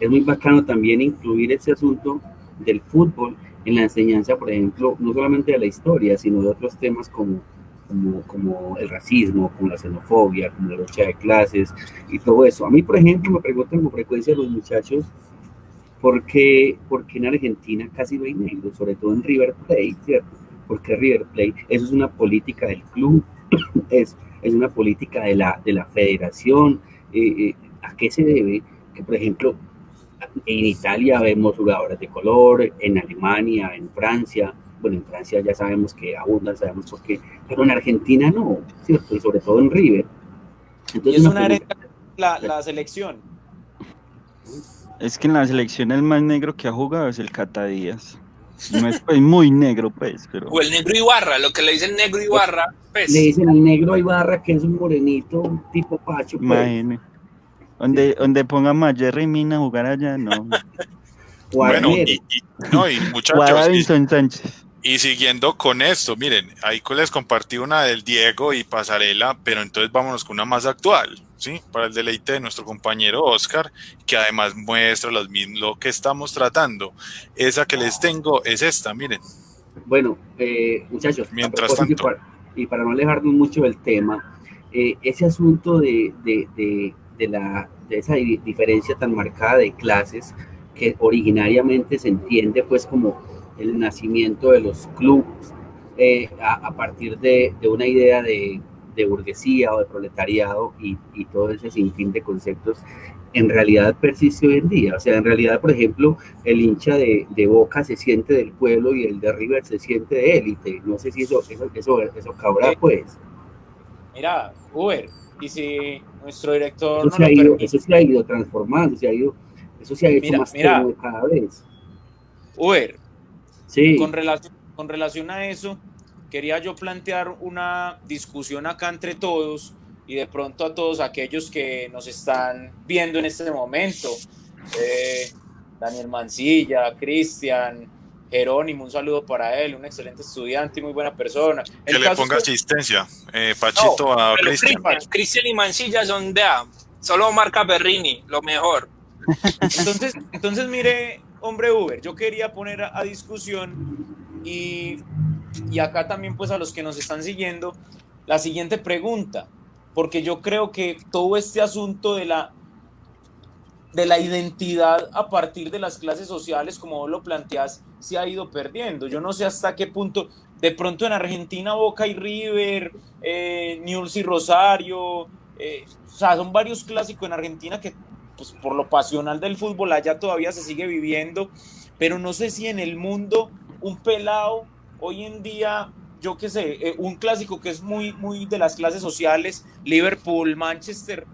Es muy bacano también incluir ese asunto del fútbol en la enseñanza, por ejemplo, no solamente de la historia, sino de otros temas como el racismo, como la xenofobia, como la lucha de clases y todo eso. A mí, por ejemplo, me preguntan con frecuencia los muchachos por qué en Argentina casi no hay negros, sobre todo en River Plate, ¿cierto? Porque River Plate, eso es una política del club, es una política de la federación. ¿A qué se debe? Que, por ejemplo, en Italia vemos jugadores de color, en Alemania, en Francia, bueno, en Francia ya sabemos que abundan, sabemos por qué, pero en Argentina no, ¿cierto? Y sobre todo en River. Entonces, y es una herencia la selección. Es que en la selección el más negro que ha jugado es el Cata Díaz. No es pues, muy negro, pues, pero... O el negro Ibarra, lo que le dicen negro Ibarra, pues. Le dicen al negro Ibarra que es un morenito, tipo Pacho, pues. Imagínate. Donde pongan a Jerry Mina a jugar allá, no. Bueno, y muchachos, Sánchez. Y siguiendo con esto, miren, ahí les compartí una del Diego y Pasarela, pero entonces vámonos con una más actual, ¿sí? Para el deleite de nuestro compañero Oscar, que además muestra lo que estamos tratando. Esa que les tengo es esta, miren. Bueno, muchachos, mientras tanto. Y para no alejarnos mucho del tema, ese asunto de esa diferencia tan marcada de clases, que originariamente se entiende pues como el nacimiento de los clubes a partir de una idea de burguesía o de proletariado y todo ese sinfín de conceptos, en realidad persiste hoy en día. O sea, en realidad, por ejemplo, el hincha de Boca se siente del pueblo y el de River se siente de élite. No sé si eso cabrá, pues. Mira, Uber, y si nuestro director eso se ha ido transformando, eso se ha hecho más cómodo cada vez. Uber, Sí, Con relación a eso, quería yo plantear una discusión acá entre todos y de pronto a todos aquellos que nos están viendo en este momento. Daniel Mancilla, Cristian, Jerónimo, un saludo para él, un excelente estudiante y muy buena persona. Que El le caso ponga es que, asistencia, Pachito, a Pero Cristian. Cristian y Mancilla son, vea, solo marca Berrini, lo mejor. entonces mire, hombre Uber, yo quería poner a discusión y acá también pues a los que nos están siguiendo, la siguiente pregunta, porque yo creo que todo este asunto de la identidad a partir de las clases sociales, como vos lo planteás, se ha ido perdiendo. Yo no sé hasta qué punto, de pronto en Argentina Boca y River, Newell's y Rosario, o sea, son varios clásicos en Argentina que pues, por lo pasional del fútbol allá todavía se sigue viviendo, pero no sé si en el mundo un pelado hoy en día, yo qué sé, un clásico que es muy, muy de las clases sociales, Liverpool, Manchester,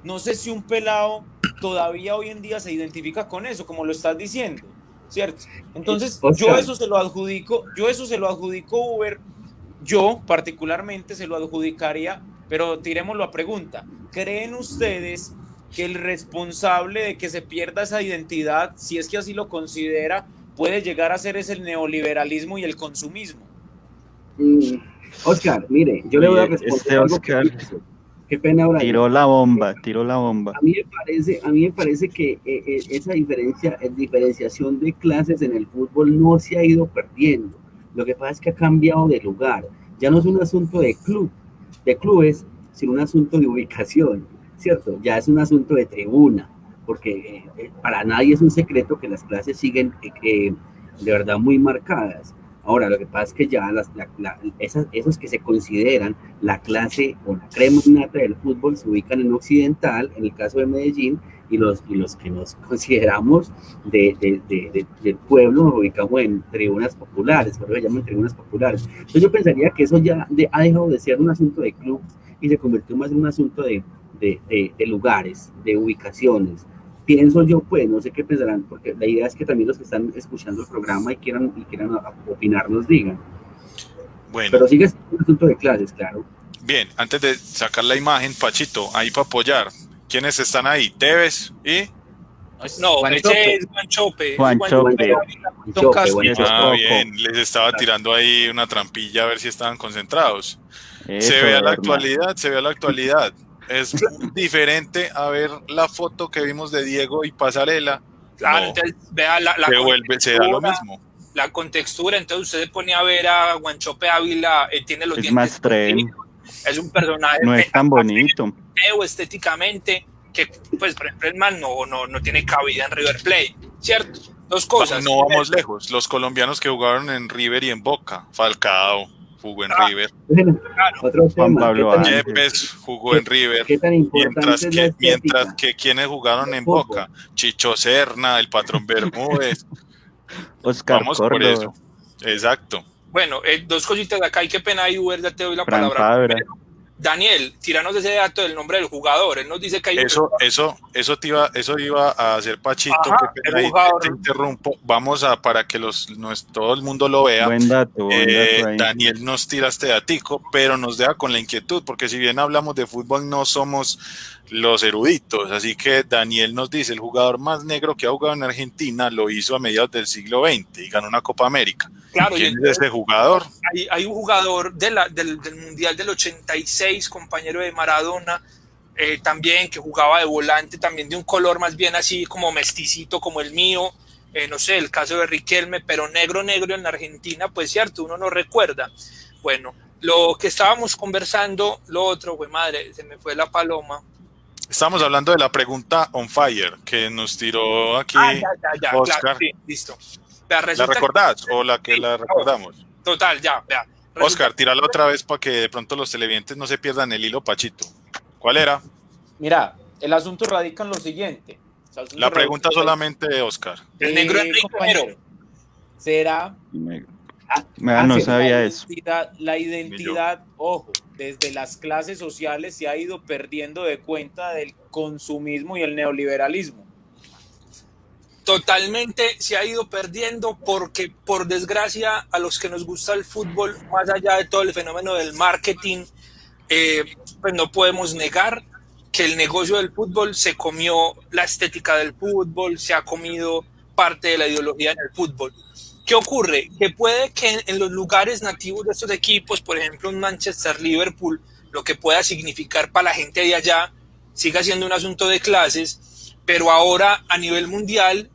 no sé si un pelado todavía hoy en día se identifica con eso, como lo estás diciendo, ¿cierto? Entonces, yo Oscar. eso se lo adjudico Uber, yo particularmente se lo adjudicaría, pero tirémoslo a pregunta. ¿Creen ustedes que el responsable de que se pierda esa identidad, si es que así lo considera, puede llegar a ser ese el neoliberalismo y el consumismo? Oscar, mire, yo le voy a responder Este algo que Oscar pienso. Qué pena, Brian. tiró la bomba. A mí me parece que esa diferenciación de clases en el fútbol no se ha ido perdiendo. Lo que pasa es que ha cambiado de lugar. Ya no es un asunto de clubes, sino un asunto de ubicación, ¿cierto? Ya es un asunto de tribuna, porque para nadie es un secreto que las clases siguen de verdad muy marcadas. Ahora, lo que pasa es que ya esos que se consideran la clase o la crema innata del fútbol se ubican en Occidental, en el caso de Medellín, y los que nos consideramos del pueblo nos ubicamos en tribunas populares, por eso se llaman tribunas populares. Entonces yo pensaría que eso ya ha dejado de ser un asunto de clubes y se convirtió más en un asunto de lugares, de ubicaciones. Pienso yo, pues, no sé qué pensarán, porque la idea es que también los que están escuchando el programa y quieran opinar nos digan. Bueno. Pero sigue siendo un asunto de clases, claro. Bien, antes de sacar la imagen, Pachito, ahí para apoyar. ¿Quiénes están ahí? ¿Tevez y? No, ese es Guanchope. Juanchope. Bien, les estaba tirando ahí una trampilla a ver si estaban concentrados. Eso, se ve a la Bernal. actualidad. Es diferente a ver la foto que vimos de Diego y Pasarela. Claro, No, entonces vea se da lo mismo. La contextura, entonces usted se pone a ver a Guanchope Ávila, tiene los dientes más tren. Es un personaje no es tan bonito estéticamente que pues por ejemplo el man no tiene cabida en River Plate, ¿cierto? Dos cosas. No vamos lejos, los colombianos que jugaron en River y en Boca, Falcao jugó en River, claro. Otro Juan tema, Pablo Yepes jugó en River, mientras que quienes jugaron en Boca, Chicho Serna, el patrón Bermúdez. Oscar Vamos Córdoba. por eso. Exacto. Bueno, dos cositas de acá, y qué pena ahí, Uber, ya te doy la Fran palabra. Fabra. Daniel, tíranos ese dato del nombre del jugador. Él nos dice que hay eso iba a hacer Pachito. Ajá, que ahí te interrumpo. Vamos a, para que todo el mundo lo vea. Buen dato ahí. Daniel nos tira este datico, pero nos deja con la inquietud, porque si bien hablamos de fútbol, no somos los eruditos. Así que Daniel nos dice: el jugador más negro que ha jugado en Argentina lo hizo a mediados del siglo XX y ganó una Copa América. Claro, ¿Quién es ese jugador? Hay un jugador del Mundial del 86, compañero de Maradona, también, que jugaba de volante, también de un color más bien así como mesticito como el mío, no sé, el caso de Riquelme, pero negro en la Argentina, pues cierto, uno no recuerda. Bueno, lo que estábamos conversando, lo otro, güey madre, se me fue la paloma. Estamos hablando de la pregunta on fire que nos tiró aquí Oscar. Claro, sí, listo. ¿La recordás o la recordamos? Total, ya, vea. Oscar, tírala otra vez para que de pronto los televidentes no se pierdan el hilo, Pachito. ¿Cuál era? Mira, el asunto radica en lo siguiente. La pregunta solamente de Oscar. El negro compañero. ¿Será? No sabía eso. La identidad, ojo, desde las clases sociales se ha ido perdiendo de cuenta del consumismo y el neoliberalismo. Totalmente se ha ido perdiendo porque, por desgracia, a los que nos gusta el fútbol, más allá de todo el fenómeno del marketing, pues no podemos negar que el negocio del fútbol se comió la estética del fútbol, se ha comido parte de la ideología en el fútbol. ¿Qué ocurre? Que puede que en los lugares nativos de estos equipos, por ejemplo en Manchester, Liverpool, lo que pueda significar para la gente de allá siga siendo un asunto de clases, pero ahora a nivel mundial,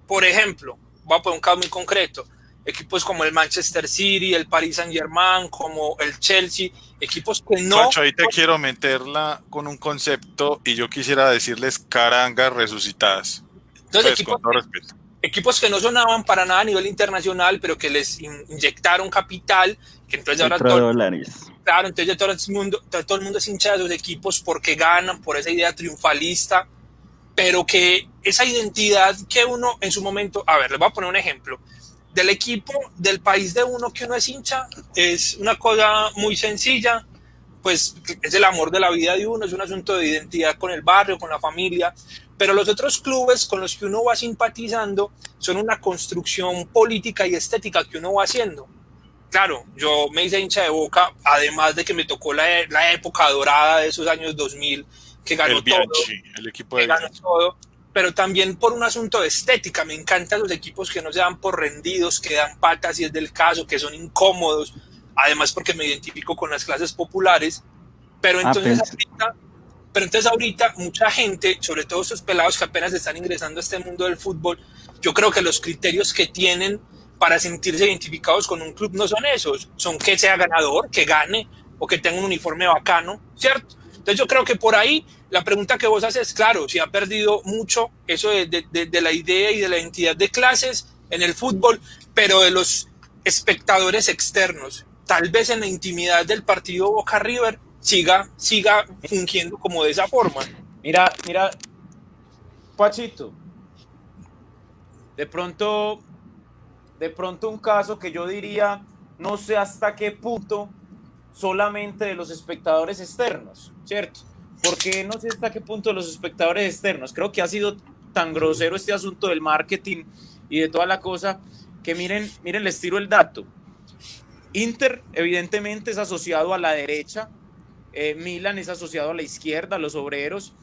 por ejemplo, voy a poner un caso muy concreto, equipos como el Manchester City, el Paris Saint-Germain, como el Chelsea, equipos que no... Pancho, ahí te quiero meterla con un concepto y yo quisiera decirles carangas resucitadas. Entonces, Pues, con todo respeto. equipos que no sonaban para nada a nivel internacional, pero que les inyectaron capital, que entonces ahora $4. claro, entonces ya todo el mundo es hincha de esos equipos porque ganan, por esa idea triunfalista, pero que esa identidad que uno en su momento, a ver, les voy a poner un ejemplo, del equipo del país de uno que uno es hincha, es una cosa muy sencilla, pues es el amor de la vida de uno, es un asunto de identidad con el barrio, con la familia, pero los otros clubes con los que uno va simpatizando son una construcción política y estética que uno va haciendo. Claro, yo me hice hincha de Boca, además de que me tocó la época dorada de esos años 2000, que ganó El todo, Bianchi, el equipo de que ganó Bianchi. todo, pero también por un asunto de estética. Me encantan los equipos que no se dan por rendidos, que dan patas si es del caso, que son incómodos, además porque me identifico con las clases populares, pero entonces, ahorita mucha gente, sobre todo estos pelados que apenas están ingresando a este mundo del fútbol, yo creo que los criterios que tienen para sentirse identificados con un club no son esos, son que sea ganador, que gane o que tenga un uniforme bacano, ¿cierto? Entonces yo creo que por ahí la pregunta que vos haces, claro, si ha perdido mucho eso de la idea y de la identidad de clases en el fútbol, pero de los espectadores externos, tal vez en la intimidad del partido Boca River siga fungiendo como de esa forma. Mira, Pachito, de pronto un caso que yo diría, no sé hasta qué punto solamente de los espectadores externos, ¿cierto? Porque no sé hasta qué punto de los espectadores externos. Creo que ha sido tan grosero este asunto del marketing y de toda la cosa que miren, les tiro el dato. Inter evidentemente es asociado a la derecha, Milan es asociado a la izquierda, a los obreros,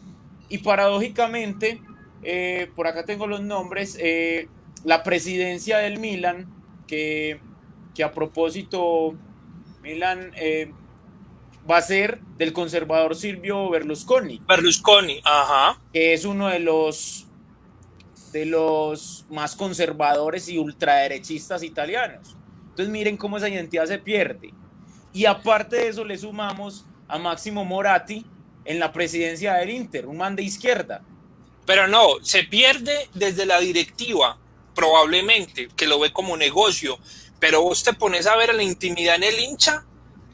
y paradójicamente, por acá tengo los nombres, la presidencia del Milan, que a propósito, Milan va a ser del conservador Silvio Berlusconi. Ajá. Que es uno de los más conservadores y ultraderechistas italianos. Entonces miren cómo esa identidad se pierde. Y aparte de eso le sumamos a Máximo Moratti en la presidencia del Inter, un man de izquierda. Pero no, se pierde desde la directiva, probablemente, que lo ve como negocio, pero vos te pones a ver a la intimidad en el hincha,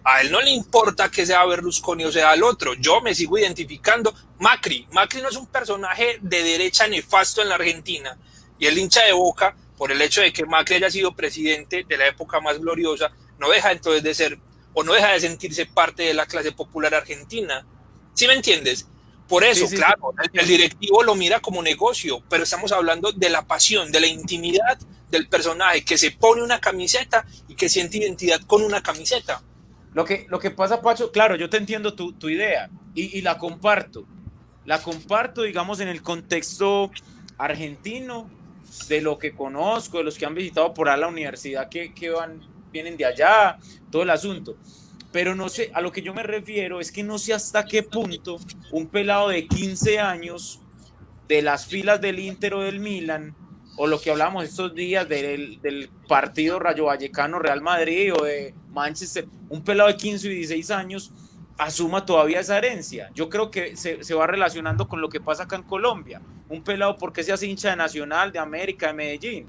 a él no le importa que sea Berlusconi o sea el otro, yo me sigo identificando. Macri no es un personaje de derecha nefasto en la Argentina, y el hincha de Boca, por el hecho de que Macri haya sido presidente de la época más gloriosa, no deja entonces de ser, o no deja de sentirse parte de la clase popular argentina. ¿Sí me entiendes? Por eso, sí, claro, sí. El directivo lo mira como negocio, pero estamos hablando de la pasión, de la intimidad del personaje, que se pone una camiseta y que siente identidad con una camiseta. Lo que pasa, Pacho, claro, yo te entiendo tu idea y la comparto. La comparto, digamos, en el contexto argentino, de lo que conozco, de los que han visitado por ahí la universidad que vienen de allá, todo el asunto. Pero no sé, a lo que yo me refiero es que no sé hasta qué punto un pelado de 15 años de las filas del Inter o del Milan, o lo que hablamos estos días del partido Rayo Vallecano Real Madrid o de Manchester, un pelado de 15 y 16 años asuma todavía esa herencia. Yo creo que se va relacionando con lo que pasa acá en Colombia. Un pelado, ¿por qué se hace hincha de Nacional, de América, de Medellín?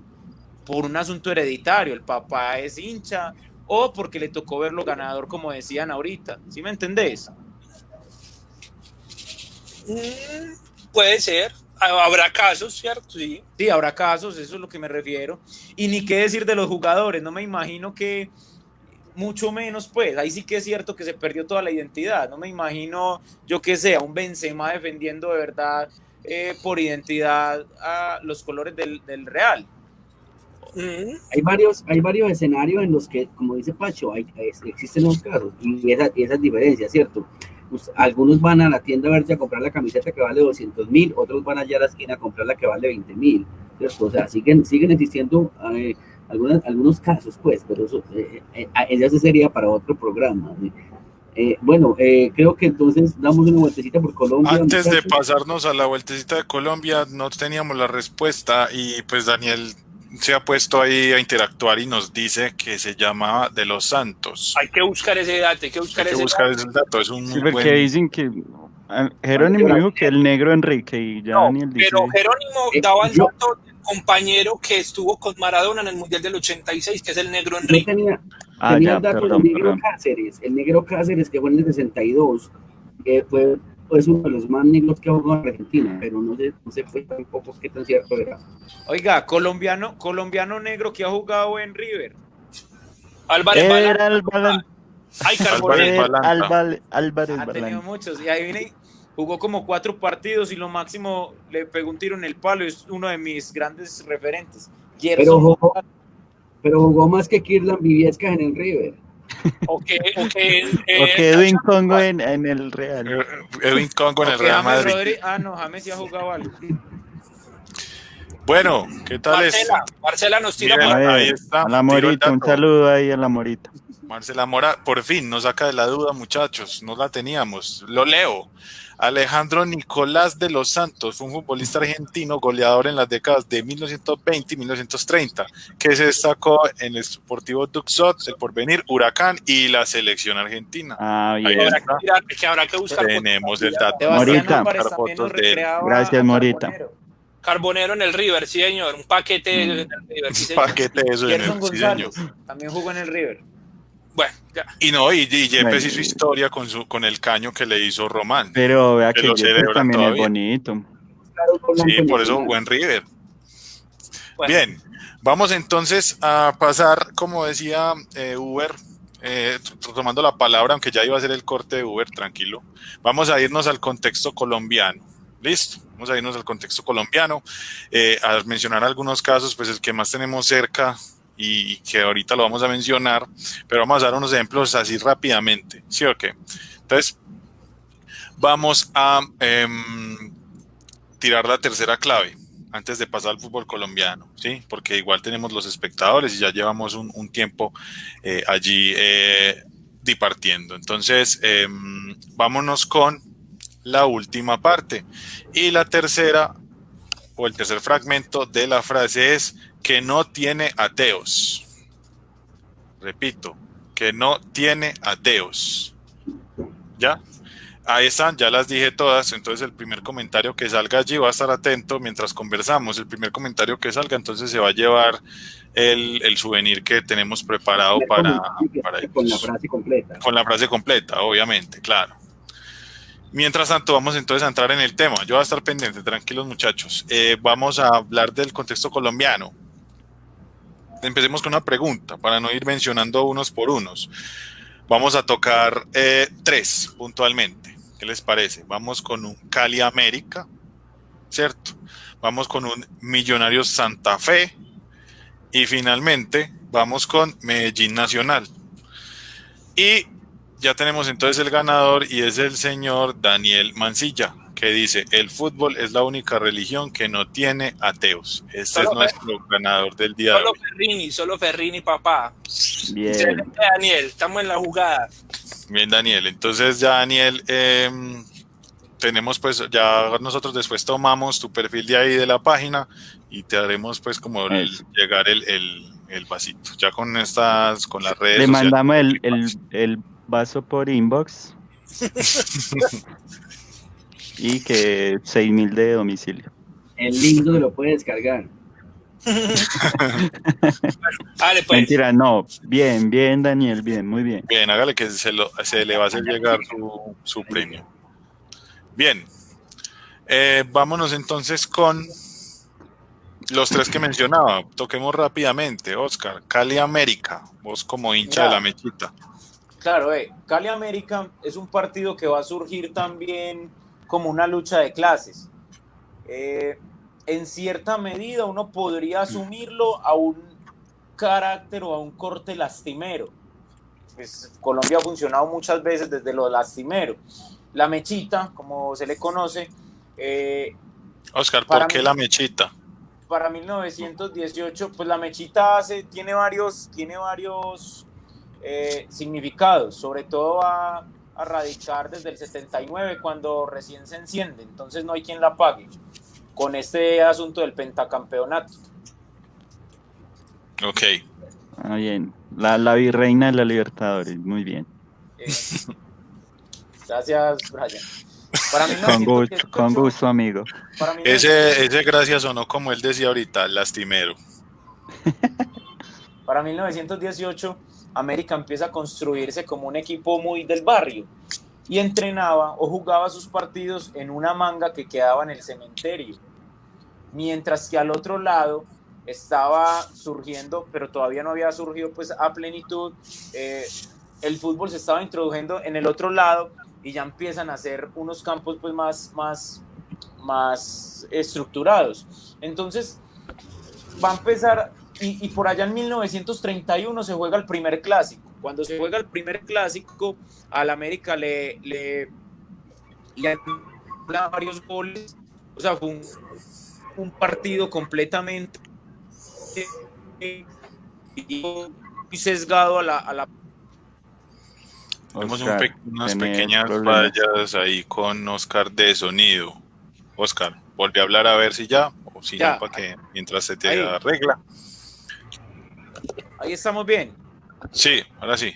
Por un asunto hereditario, el papá es hincha, o porque le tocó verlo ganador, como decían ahorita. ¿Sí me entendés? Puede ser. Habrá casos, ¿cierto? Sí. Sí, habrá casos, eso es lo que me refiero. Y ni qué decir de los jugadores, no me imagino que, mucho menos, pues, ahí sí que es cierto que se perdió toda la identidad. No me imagino, yo que sé, un Benzema defendiendo de verdad por identidad a los colores del Real. Hay varios escenarios en los que, como dice Pacho, existen los casos y esas diferencias, ¿cierto? Pues, algunos van a la tienda verde a comprar la camiseta que vale 200.000, otros van allá a la esquina a comprar la que vale 20.000, ¿cierto? O sea, siguen existiendo algunos casos, pues, pero eso sería para otro programa. Bueno, creo que entonces damos una vueltecita por Colombia. Antes de muchachos. pasarnos a la vueltecita de Colombia, no teníamos la respuesta y pues Daniel se ha puesto ahí a interactuar y nos dice que se llamaba De los Santos. Hay que buscar ese dato, Hay que buscar ese dato, es un Sí, muy porque buen... dicen que Jerónimo dijo que el negro Enrique y ya No, Daniel dice... pero Jerónimo daba el yo- dato del compañero que estuvo con Maradona en el Mundial del 86, que es el negro Yo Enrique. tenía ya, el dato perdón, del negro perdón. Cáceres, el negro Cáceres que fue en el 62, que fue pues, uno de los más negros que ha jugado en Argentina, pero no sé pues, tampoco qué tan cierto era. Oiga, colombiano negro que ha jugado en River. Álvarez Era Balanta. el Balanta. Ay, Álvarez Carbonero. Balanta. Álvarez Ha tenido Balanta. muchos. Y ahí viene, jugó como 4 partidos y lo máximo le pegó un tiro en el palo. Es uno de mis grandes referentes. Pero jugó más que Kirlan Viviesca en el River. O que Edwin Congo en el Real. Edwin Congo en el Okay, Real James Madrid. Rodríguez. No, James sí ha jugado algo. Bueno, ¿qué tal es? Marcela nos tira Miren, A ver, ahí está, a la tiro el Morita, un dato. saludo ahí a la Morita. Marcela Mora, por fin nos saca de la duda, muchachos, no la teníamos. Lo leo. Alejandro Nicolás de los Santos fue un futbolista argentino goleador en las décadas de 1920 y 1930, que se destacó en el Sportivo Duxot, el Porvenir, Huracán y la selección argentina. Ah, Ahí bien. está. habrá que buscar. Tenemos el dato. Sebastián Morita. Álvarez Buscar también nos fotos de él. recreaba Gracias, a Morita. Carbonero. Carbonero en el River, sí, señor. Un paquete del River, sí, Un señor. paquete de eso en Gerson el sí, señor. González también jugó en el River. Bueno, ya. Y no, y Yepes Bueno. hizo historia con el caño que le hizo Román. Pero vea Que que lo Yepes celebran también todavía. es bonito. Sí, por eso jugó en River. Bueno. Bien, vamos entonces a pasar, como decía Uber, tomando la palabra, aunque ya iba a ser el corte de Uber, tranquilo. Vamos a irnos al contexto colombiano. Listo, vamos a irnos al contexto colombiano, a mencionar algunos casos, pues el que más tenemos cerca y que ahorita lo vamos a mencionar, pero vamos a dar unos ejemplos así rápidamente, ¿sí o qué? Entonces, vamos a tirar la tercera clave antes de pasar al fútbol colombiano, ¿sí? Porque igual tenemos los espectadores y ya llevamos un tiempo allí dipartiendo. Entonces, vámonos con la última parte. Y la tercera, o el tercer fragmento de la frase es que no tiene ateos. Repito, que no tiene ateos. ¿Ya? Ahí están, ya las dije todas, entonces el primer comentario que salga allí va a estar atento mientras conversamos. El primer comentario que salga, entonces se va a llevar el souvenir que tenemos preparado para con la ellos. frase completa. Con la frase completa, obviamente, claro. Mientras tanto, vamos entonces a entrar en el tema. Yo voy a estar pendiente, tranquilos muchachos. Vamos a hablar del contexto colombiano. Empecemos con una pregunta para no ir mencionando unos por unos. Vamos a tocar 3 puntualmente. ¿Qué les parece? Vamos con un Cali América, ¿cierto? Vamos con un Millonarios Santa Fe y finalmente vamos con Medellín Nacional. Y ya tenemos entonces el ganador y es el señor Daniel Mancilla, que dice, el fútbol es la única religión que no tiene ateos. Este es nuestro ganador del día de hoy. Solo Ferrini, papá. Bien. Daniel, estamos en la jugada. Bien, Daniel. Entonces ya, Daniel, tenemos pues, ya nosotros después tomamos tu perfil de ahí de la página y te haremos pues como llegar el vasito. Ya con las redes Le sociales. mandamos el vaso por inbox. Y que 6.000 de domicilio. El link donde lo puede descargar. Dale, pues. Mentira, no. Bien, Daniel, bien, muy bien. Bien, hágale que se le va a hacer llegar su premio. Bien. Vámonos entonces con los 3 que mencionaba. Toquemos rápidamente. Oscar, Cali América. Vos como hincha de la mechita. Claro, Cali América es un partido que va a surgir también como una lucha de clases. en cierta medida uno podría asumirlo a un carácter o a un corte lastimero. Pues Colombia ha funcionado muchas veces desde lo lastimero. La mechita, como se le conoce. Oscar, ¿por qué la mechita? Para 1918, pues la mechita tiene varios significados, sobre todo va a radicar desde el 79, cuando recién se enciende, entonces no hay quien la pague, con este asunto del pentacampeonato. Ok. Ah, bien. La virreina de la Libertadores, muy bien. Gracias, Brian. Para Con gusto, amigo. Para ese gracias sonó como él decía ahorita, lastimero. Para 1918, América empieza a construirse como un equipo muy del barrio y entrenaba o jugaba sus partidos en una manga que quedaba en el cementerio, mientras que al otro lado estaba surgiendo, pero todavía no había surgido pues a plenitud, el fútbol se estaba introduciendo en el otro lado y ya empiezan a hacer unos campos pues más estructurados. Entonces va a empezar, y por allá en 1931 se juega el primer clásico. Cuando se juega el primer clásico, al América le varios goles, o sea, fue un partido completamente sesgado a la Tenemos Oscar, unas pequeñas fallas ahí con Oscar de sonido. Oscar, volví a hablar a ver si ya, o si ya, para que mientras se te ahí arregla. Ahí estamos bien. Sí, ahora sí.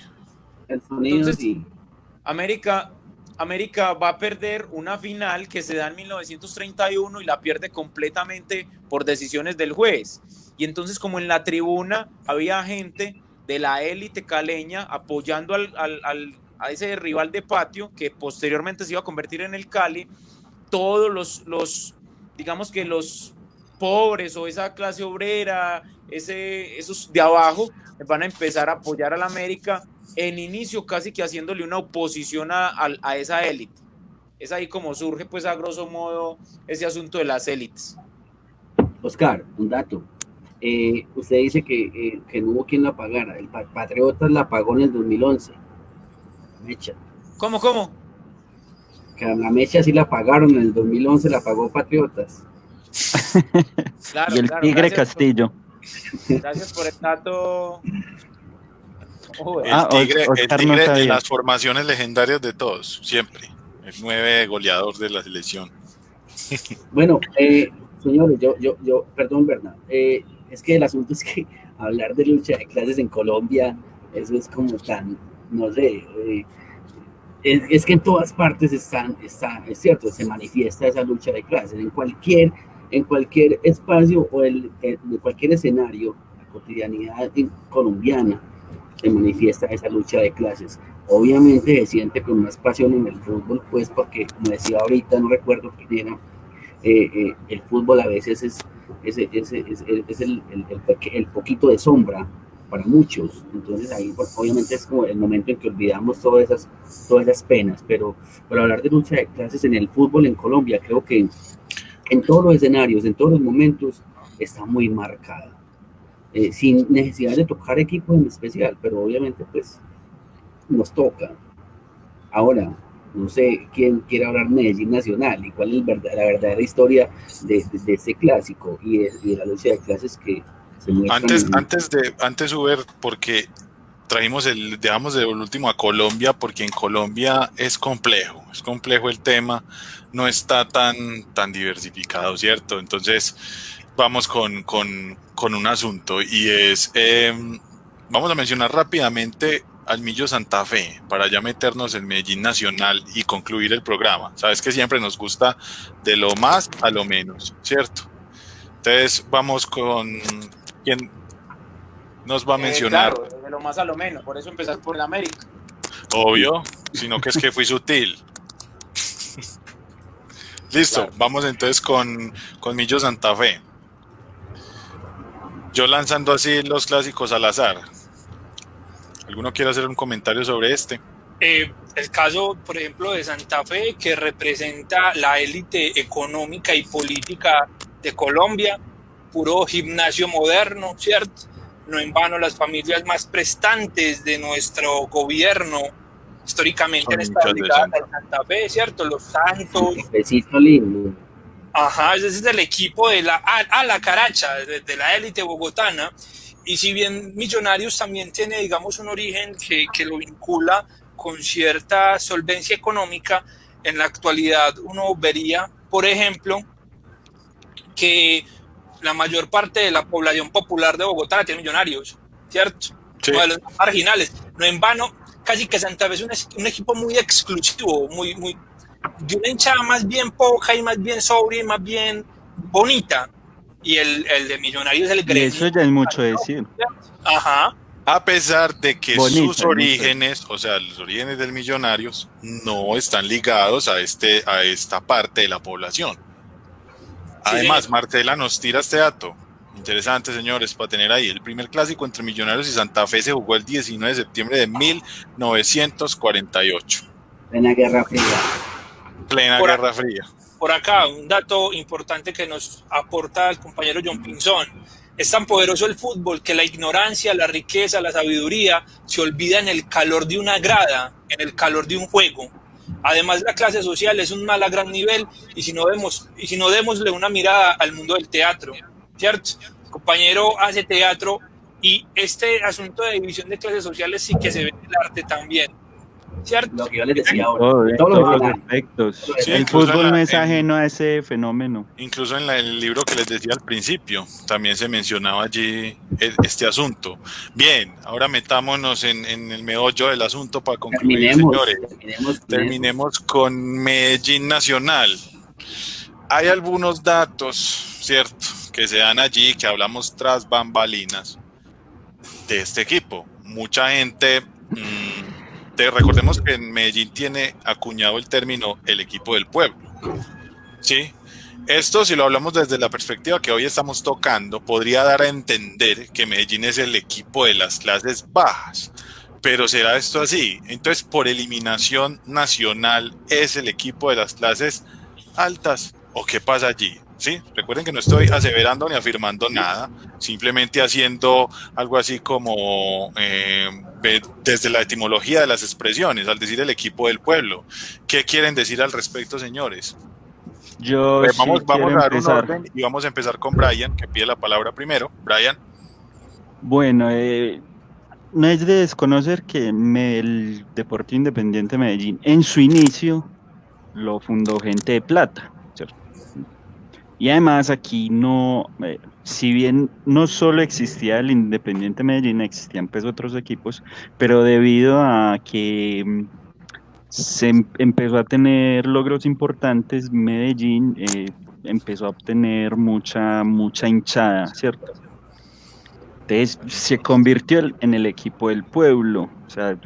El sonido. Entonces, sí. América va a perder una final que se da en 1931 y la pierde completamente por decisiones del juez. Y entonces, como en la tribuna había gente de la élite caleña apoyando a ese rival de patio que posteriormente se iba a convertir en el Cali, todos los digamos que los pobres o esa clase obrera, esos de abajo, van a empezar a apoyar a la América en inicio, casi que haciéndole una oposición a esa élite. Es ahí como surge, pues, a grosso modo, ese asunto de las élites. Oscar, un dato. Usted dice que no hubo quien la pagara. El Patriotas la pagó en el 2011. Mecha. ¿Cómo? Que la Mecha sí la pagaron en el 2011, la pagó Patriotas. Claro, y el Tigre Castillo. Gracias por el dato. El Tigre de las formaciones legendarias de todos, siempre. El 9 goleador de la selección. Bueno, señores, yo perdón, Bernardo. Es que el asunto es que hablar de lucha de clases en Colombia, eso es como tan, no sé, es que en todas partes es cierto, se manifiesta esa lucha de clases, en cualquier espacio o en cualquier escenario, la cotidianidad colombiana se manifiesta esa lucha de clases. Obviamente se siente con más pasión en el fútbol, pues porque, como decía ahorita, no recuerdo quién era, el fútbol a veces es el poquito de sombra para muchos. Entonces ahí pues, obviamente es como el momento en que olvidamos todas esas penas, pero hablar de lucha de clases en el fútbol en Colombia, creo que en todos los escenarios, en todos los momentos, está muy marcada. Sin necesidad de tocar equipos en especial, pero obviamente pues nos toca. Ahora, no sé quién quiere hablar Medellín Nacional y cuál es la verdadera historia de este clásico y de la lucha de clases que se muestra. Antes Uber, porque dejamos de último a Colombia, porque en Colombia es complejo el tema, no está tan diversificado, ¿cierto? Entonces vamos con un asunto y es, vamos a mencionar rápidamente al Millo Santa Fe, para ya meternos en Medellín Nacional y concluir el programa. Sabes que siempre nos gusta de lo más a lo menos, ¿cierto? Entonces vamos con quién nos va a mencionar. Claro, de lo más a lo menos, por eso empezar por el América. Obvio, sino que es que fui sutil. Listo, claro. Vamos entonces con Millo Santa Fe. Yo lanzando así los clásicos al azar. ¿Alguno quiere hacer un comentario sobre este? El caso, por ejemplo, de Santa Fe, que representa la élite económica y política de Colombia, puro gimnasio moderno, ¿cierto? No en vano las familias más prestantes de nuestro gobierno históricamente han Son estado hinchas de ligadas Santa. a Santa Fe, ¿cierto? Los Santos. Besito lindo. Ajá, ese es el equipo de la caracha, de la élite bogotana. Y si bien Millonarios también tiene, digamos, un origen que lo vincula con cierta solvencia económica, en la actualidad uno vería, por ejemplo, que la mayor parte de la población popular de Bogotá la tiene Millonarios, ¿cierto? Sí. Uno de los más marginales. No en vano, casi que Santa Fe es un equipo muy exclusivo, muy, de una hinchada más bien poca y más bien sobria y más bien bonita. Y el de Millonarios es el Y gremio. eso ya es mucho decir. Ajá. A pesar de que Bonita, sus orígenes, o sea, los orígenes del Millonarios, no están ligados a esta parte de la población. Además, señor. Marcela nos tira este dato. Interesante, señores, para tener ahí. El primer clásico entre Millonarios y Santa Fe se jugó el 19 de septiembre de 1948. Plena Guerra Fría. Plena Por Guerra Fría. Por acá, un dato importante que nos aporta el compañero John Pinzón. Es tan poderoso el fútbol que la ignorancia, la riqueza, la sabiduría se olvida en el calor de una grada, en el calor de un juego. Además, la clase social es un mal a gran nivel y si no démosle una mirada al mundo del teatro, ¿cierto? El compañero hace teatro y este asunto de división de clases sociales sí que se ve en el arte también, ¿cierto? Lo que yo les decía ahora. Todo, En todos todos los los escenarios. aspectos. Sí, El incluso fútbol no es en- ajeno a ese fenómeno. Incluso en el libro que les decía al principio, también se mencionaba allí este asunto. Bien, ahora metámonos en el meollo del asunto para concluir, señores. Terminemos con Medellín Nacional. Hay algunos datos, ¿cierto?, que se dan allí, que hablamos tras bambalinas de este equipo. Mucha gente, recordemos que en Medellín tiene acuñado el término el equipo del pueblo. Sí, esto, si lo hablamos desde la perspectiva que hoy estamos tocando, podría dar a entender que Medellín es el equipo de las clases bajas. Pero ¿será esto así? Entonces, por eliminación nacional, ¿es el equipo de las clases altas? ¿O qué pasa allí? ¿Sí? Recuerden que no estoy aseverando ni afirmando nada, simplemente haciendo algo así como desde la etimología de las expresiones, al decir el equipo del pueblo. ¿Qué quieren decir al respecto, señores? Yo Vamos quiero a dar un empezar. orden y vamos a empezar con Brian, que pide la palabra primero. Brian. Bueno, no es de desconocer que el Deportivo Independiente Medellín en su inicio lo fundó gente de plata, ¿cierto? Y además aquí no, si bien no solo existía el Independiente Medellín, existían pues otros equipos, pero debido a que se empezó a tener logros importantes, Medellín empezó a obtener mucha hinchada, ¿cierto? Entonces se convirtió en el equipo del pueblo, o sea,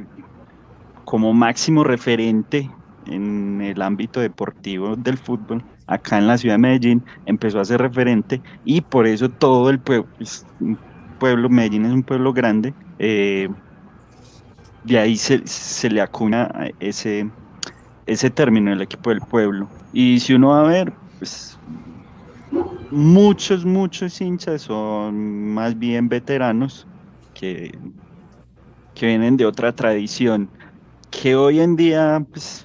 como máximo referente en el ámbito deportivo del fútbol, acá en la ciudad de Medellín, empezó a ser referente y por eso todo el pueblo, Medellín es un pueblo grande, de ahí se le acuña ese término, el equipo del pueblo. Y si uno va a ver, pues muchos hinchas son más bien veteranos que vienen de otra tradición, que hoy en día, pues,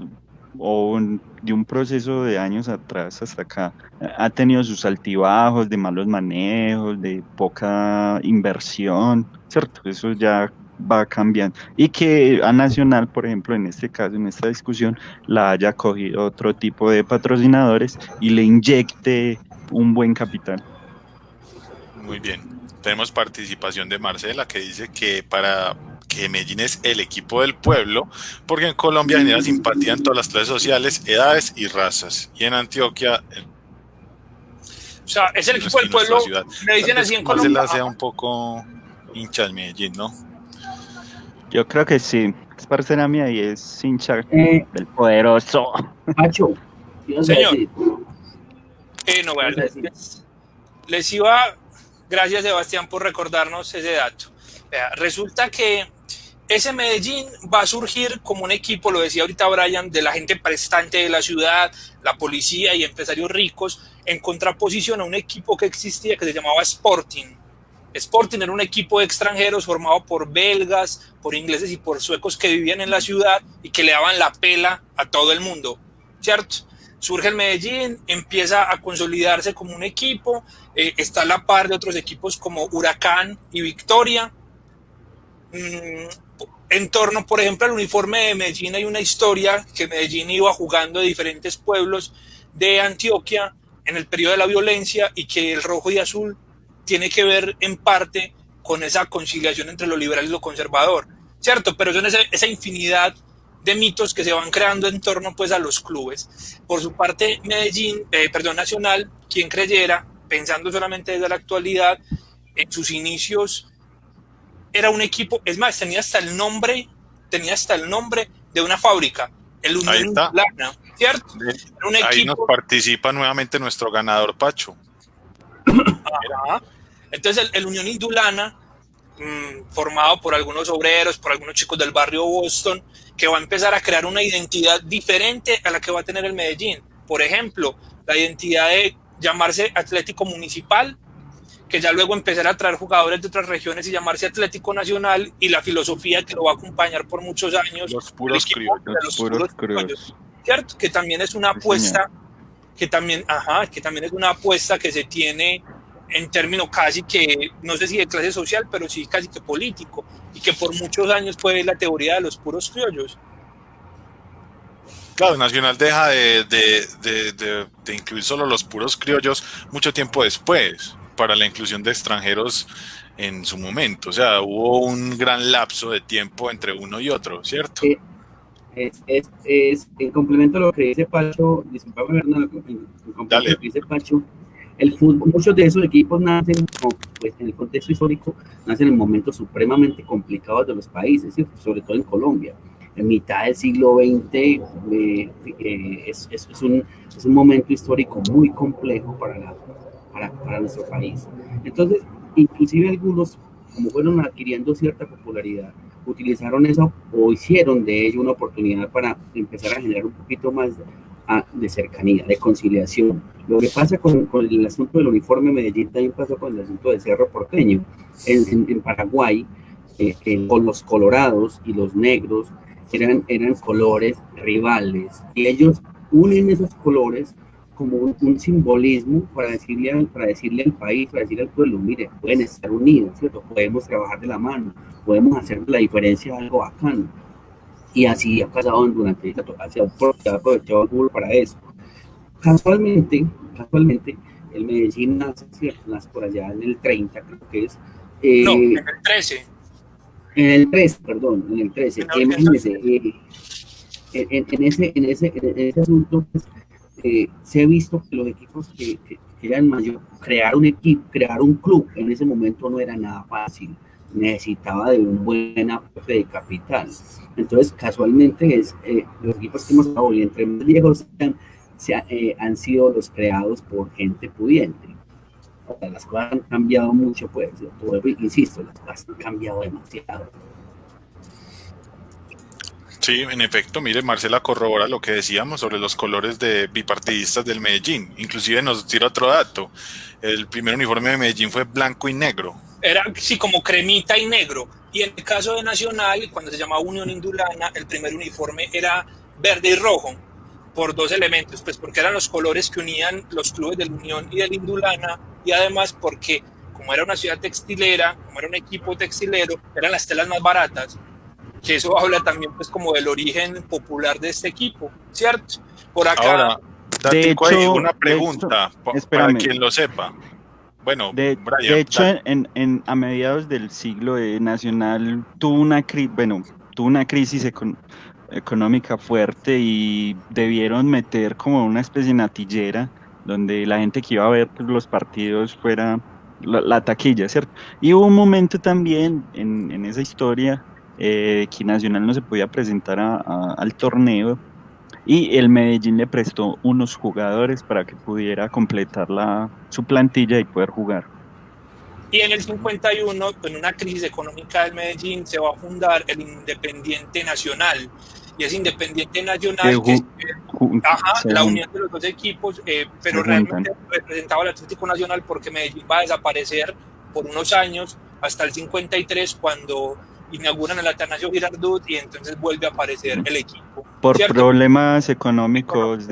de un proceso de años atrás hasta acá, ha tenido sus altibajos de malos manejos, de poca inversión, ¿cierto? Eso ya va cambiando. Y que a Nacional, por ejemplo, en este caso, en esta discusión, la haya cogido otro tipo de patrocinadores y le inyecte un buen capital. Muy bien. Tenemos participación de Marcela, que dice que para que Medellín es el equipo del pueblo, porque en Colombia genera simpatía en todas las clases sociales, edades y razas. Y en Antioquia, o sea, es el equipo del pueblo. Me dicen así en Colombia. Marcela sea un poco hincha del Medellín, ¿no? Yo creo que sí. Es parcera mía y es hincha del poderoso. Pacho, señor. No, bueno, les iba. Gracias, Sebastián, por recordarnos ese dato. Resulta que ese Medellín va a surgir como un equipo, lo decía ahorita Brian, de la gente prestante de la ciudad, la policía y empresarios ricos, en contraposición a un equipo que existía que se llamaba Sporting. Sporting era un equipo de extranjeros formado por belgas, por ingleses y por suecos que vivían en la ciudad y que le daban la pela a todo el mundo, ¿cierto? Surge el Medellín, empieza a consolidarse como un equipo, está a la par de otros equipos como Huracán y Victoria. En torno, por ejemplo, al uniforme de Medellín hay una historia que Medellín iba jugando de diferentes pueblos de Antioquia en el periodo de la violencia y que el rojo y azul tiene que ver en parte con esa conciliación entre lo liberal y lo conservador, ¿cierto? Pero son esa infinidad de mitos que se van creando en torno pues a los clubes. Por su parte, Nacional, quien creyera, pensando solamente desde la actualidad, en sus inicios era un equipo, es más, tenía hasta el nombre de una fábrica, el Unión Indulana, ¿cierto? Era un Ahí equipo, nos participa nuevamente nuestro ganador Pacho. ajá. Entonces el Unión Indulana, formado por algunos obreros, por algunos chicos del barrio Boston, que va a empezar a crear una identidad diferente a la que va a tener el Medellín. Por ejemplo, la identidad de llamarse Atlético Municipal, que ya luego empezará a traer jugadores de otras regiones y llamarse Atlético Nacional, y la filosofía que lo va a acompañar por muchos años, Los puros criollos, ¿cierto? Que también es una apuesta, que también es una apuesta que se tiene en términos casi que, no sé si de clase social, pero sí casi que político, y que por muchos años fue la teoría de los puros criollos. Claro, Nacional deja de incluir solo los puros criollos mucho tiempo después, para la inclusión de extranjeros en su momento. O sea, hubo un gran lapso de tiempo entre uno y otro, ¿cierto? Es en complemento a lo que dice Pacho, disculpame, en complemento a lo que dice Pacho, el fútbol, muchos de esos equipos nacen, pues, en el contexto histórico, nacen en momentos supremamente complicados de los países, ¿cierto? Sobre todo en Colombia. En mitad del siglo XX es un momento histórico muy complejo para nuestro país. Entonces, inclusive algunos, como fueron adquiriendo cierta popularidad, utilizaron eso o hicieron de ello una oportunidad para empezar a generar un poquito más de cercanía, de conciliación. Lo que pasa con el asunto del uniforme Medellín también pasó con el asunto de Cerro Porteño. En Paraguay, con los colorados y los negros eran colores rivales, y ellos unen esos colores como un simbolismo para decirle al país, para decirle al pueblo, mire, pueden estar unidos, ¿cierto? Podemos trabajar de la mano, podemos hacer de la diferencia algo bacano. Y así ha pasado durante esta total, se ha aprovechado el fútbol para eso. Casualmente, el Medellín nace por allá en el 30, creo que es. No, en el 13. En el 13, perdón, en el 13. Imagínense, en ese asunto, pues, se ha visto que los equipos que eran mayor, crear un club en ese momento no era nada fácil, necesitaba de un buen aporte de capital. Entonces, casualmente, los equipos que hemos hablado, y entre más viejos han sido los creados por gente pudiente. O sea, las cosas han cambiado mucho, pues, insisto, las cosas han cambiado demasiado. Sí, en efecto, mire, Marcela corrobora lo que decíamos sobre los colores bipartidistas del Medellín. Inclusive nos tira otro dato. El primer uniforme de Medellín fue blanco y negro. Era sí, como cremita y negro. Y en el caso de Nacional, cuando se llamaba Unión Indulana, el primer uniforme era verde y rojo, por dos elementos, pues porque eran los colores que unían los clubes del Unión y del Indulana, y además porque, como era una ciudad textilera, como era un equipo textilero, eran las telas más baratas, que eso habla también pues como del origen popular de este equipo, ¿cierto? Por acá... Ahora, Tatico, hay una pregunta para quien lo sepa. Bueno, de hecho, a mediados del siglo Nacional tuvo una crisis económica fuerte, y debieron meter como una especie de natillera donde la gente que iba a ver los partidos fuera la taquilla, ¿cierto? Y hubo un momento también en esa historia que Nacional no se podía presentar al torneo, y el Medellín le prestó unos jugadores para que pudiera completar su plantilla y poder jugar. Y en el 51, en una crisis económica del Medellín, se va a fundar el Independiente Nacional. Y ese Independiente Nacional, que es la unión de los dos equipos, pero realmente representaba al Atlético Nacional, porque Medellín va a desaparecer por unos años hasta el 53, cuando inauguran el Atanasio Girardot, y entonces vuelve a aparecer el equipo. Por ¿cierto? problemas económicos,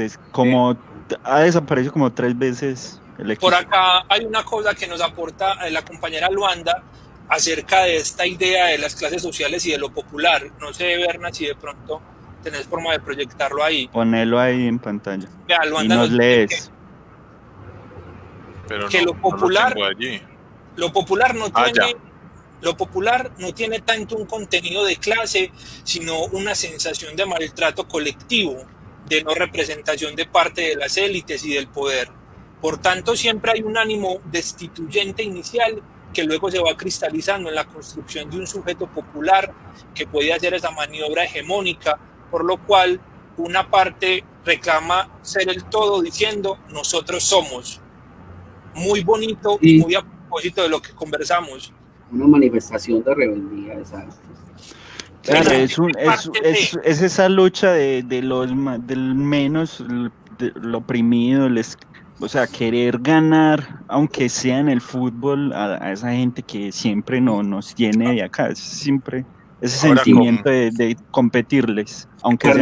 ha desaparecido como 3 veces el equipo. Por acá hay una cosa que nos aporta la compañera Luanda acerca de esta idea de las clases sociales y de lo popular. No sé, Berna, si de pronto tenés forma de proyectarlo ahí. Ponelo ahí en pantalla. Vea, Luanda y nos lees. Pero que no, lo popular, no lo tengo allí. Lo popular no tiene... Ya. Lo popular no tiene tanto un contenido de clase, sino una sensación de maltrato colectivo, de no representación de parte de las élites y del poder. Por tanto, siempre hay un ánimo destituyente inicial que luego se va cristalizando en la construcción de un sujeto popular que puede hacer esa maniobra hegemónica, por lo cual una parte reclama ser el todo diciendo nosotros somos. Muy bonito y muy a propósito de lo que conversamos. Una manifestación de rebeldía, exacto. Claro, es esa lucha del menos, del oprimido, o sea, querer ganar, aunque sea en el fútbol, a esa gente que siempre nos tiene de acá, siempre ese ahora sentimiento de competirles, aunque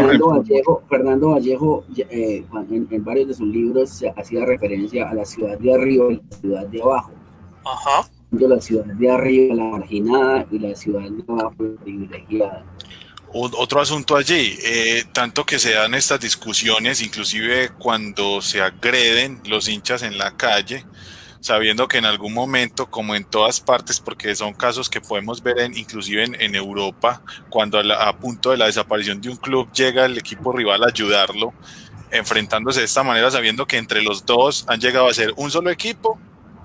Fernando Vallejo en varios de sus libros hacía referencia a la ciudad de arriba y la ciudad de abajo. Ajá. La ciudad de arriba la marginada y la ciudad de abajo la privilegiada. Otro asunto allí, tanto que se dan estas discusiones, inclusive cuando se agreden los hinchas en la calle, sabiendo que en algún momento, como en todas partes, porque son casos que podemos ver inclusive en Europa, cuando a punto de la desaparición de un club llega el equipo rival a ayudarlo, enfrentándose de esta manera, sabiendo que entre los dos han llegado a ser un solo equipo,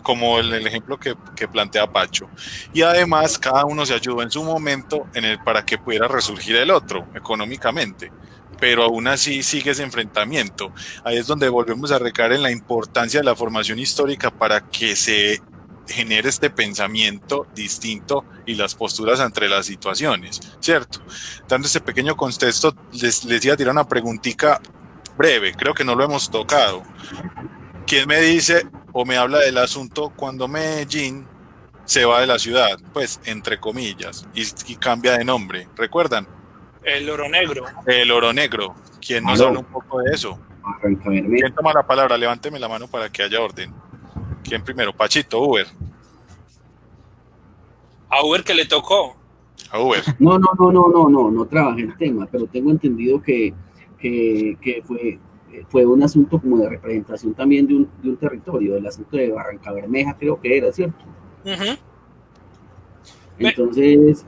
como el ejemplo que plantea Pacho. Y además cada uno se ayudó en su momento para que pudiera resurgir el otro económicamente. Pero aún así sigue ese enfrentamiento. Ahí es donde volvemos a recaer en la importancia de la formación histórica para que se genere este pensamiento distinto y las posturas entre las situaciones, ¿cierto? Dando este pequeño contexto, les iba a tirar una preguntita breve, creo que no lo hemos tocado. ¿Quién me dice o me habla del asunto cuando Medellín se va de la ciudad, pues entre comillas, y cambia de nombre? ¿Recuerdan? El Oro Negro. El Oro Negro. ¿Quién nos habla un poco de eso? ¿Quién toma la palabra? Levánteme la mano para que haya orden. ¿Quién primero? Pachito, Uber. A Uber que le tocó. A Uber. No trabajé el tema, pero tengo entendido que fue un asunto como de representación también de un territorio, el asunto de Barrancabermeja, creo que era, ¿cierto? Uh-huh. Entonces,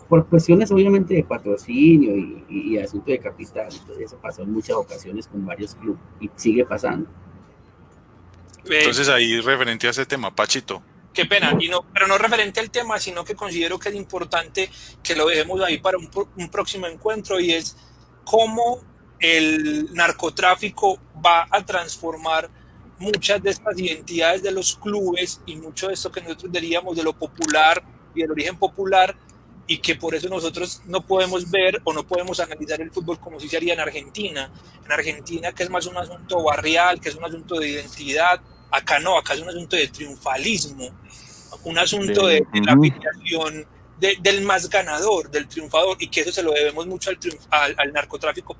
por cuestiones obviamente de patrocinio y asunto de capital, entonces eso pasó en muchas ocasiones con varios clubes y sigue pasando. Entonces ahí referente a ese tema, Pachito. Qué pena, pero no referente al tema, sino que considero que es importante que lo dejemos ahí para un próximo encuentro, y es cómo el narcotráfico va a transformar muchas de estas identidades de los clubes y mucho de esto que nosotros diríamos de lo popular y del origen popular, y que por eso nosotros no podemos ver o no podemos analizar el fútbol como si se haría en Argentina. En Argentina, que es más un asunto barrial, que es un asunto de identidad, acá no, acá es un asunto de triunfalismo, un asunto de la afiliación del más ganador, del triunfador, y que eso se lo debemos mucho al narcotráfico,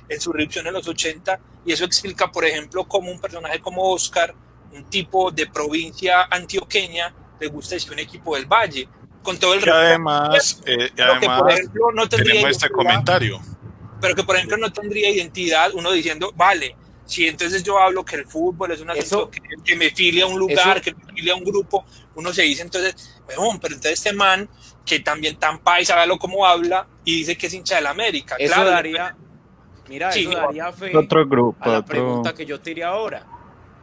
en su irrupción en los 80, y eso explica, por ejemplo, cómo un personaje como Oscar, un tipo de provincia antioqueña, le gusta decir un equipo del Valle, con todo el además, por ejemplo, no tenemos este comentario. Pero que, por ejemplo, no tendría identidad, uno diciendo, vale, si entonces yo hablo que el fútbol es un asunto que me filia a un lugar, que me filia a un grupo, uno se dice entonces, bueno, pero entonces este man, que también tan paisa, hágalo como habla, y dice que es hincha del América. Eso claro, daría, mira, sí, eso daría fe otro grupo, a la pregunta que yo tiré ahora.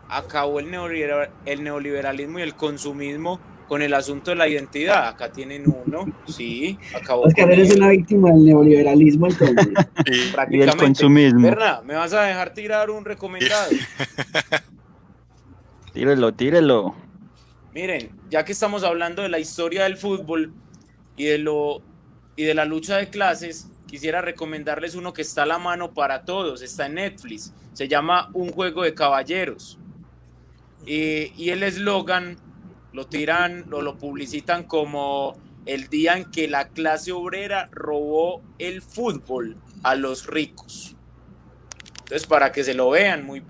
Acabó el neoliberalismo y el consumismo con el asunto de la identidad. Acá tienen uno, sí, acabó. Oscar, eres una víctima del neoliberalismo, entonces. Y el consumismo. Berna, ¿me vas a dejar tirar un recomendado? Tírelo. Miren, ya que estamos hablando de la historia del fútbol y de la lucha de clases, quisiera recomendarles uno que está a la mano para todos, está en Netflix, se llama Un Juego de Caballeros. Y el eslogan lo tiran o lo publicitan como el día en que la clase obrera robó el fútbol a los ricos. Entonces, para que se lo vean, muy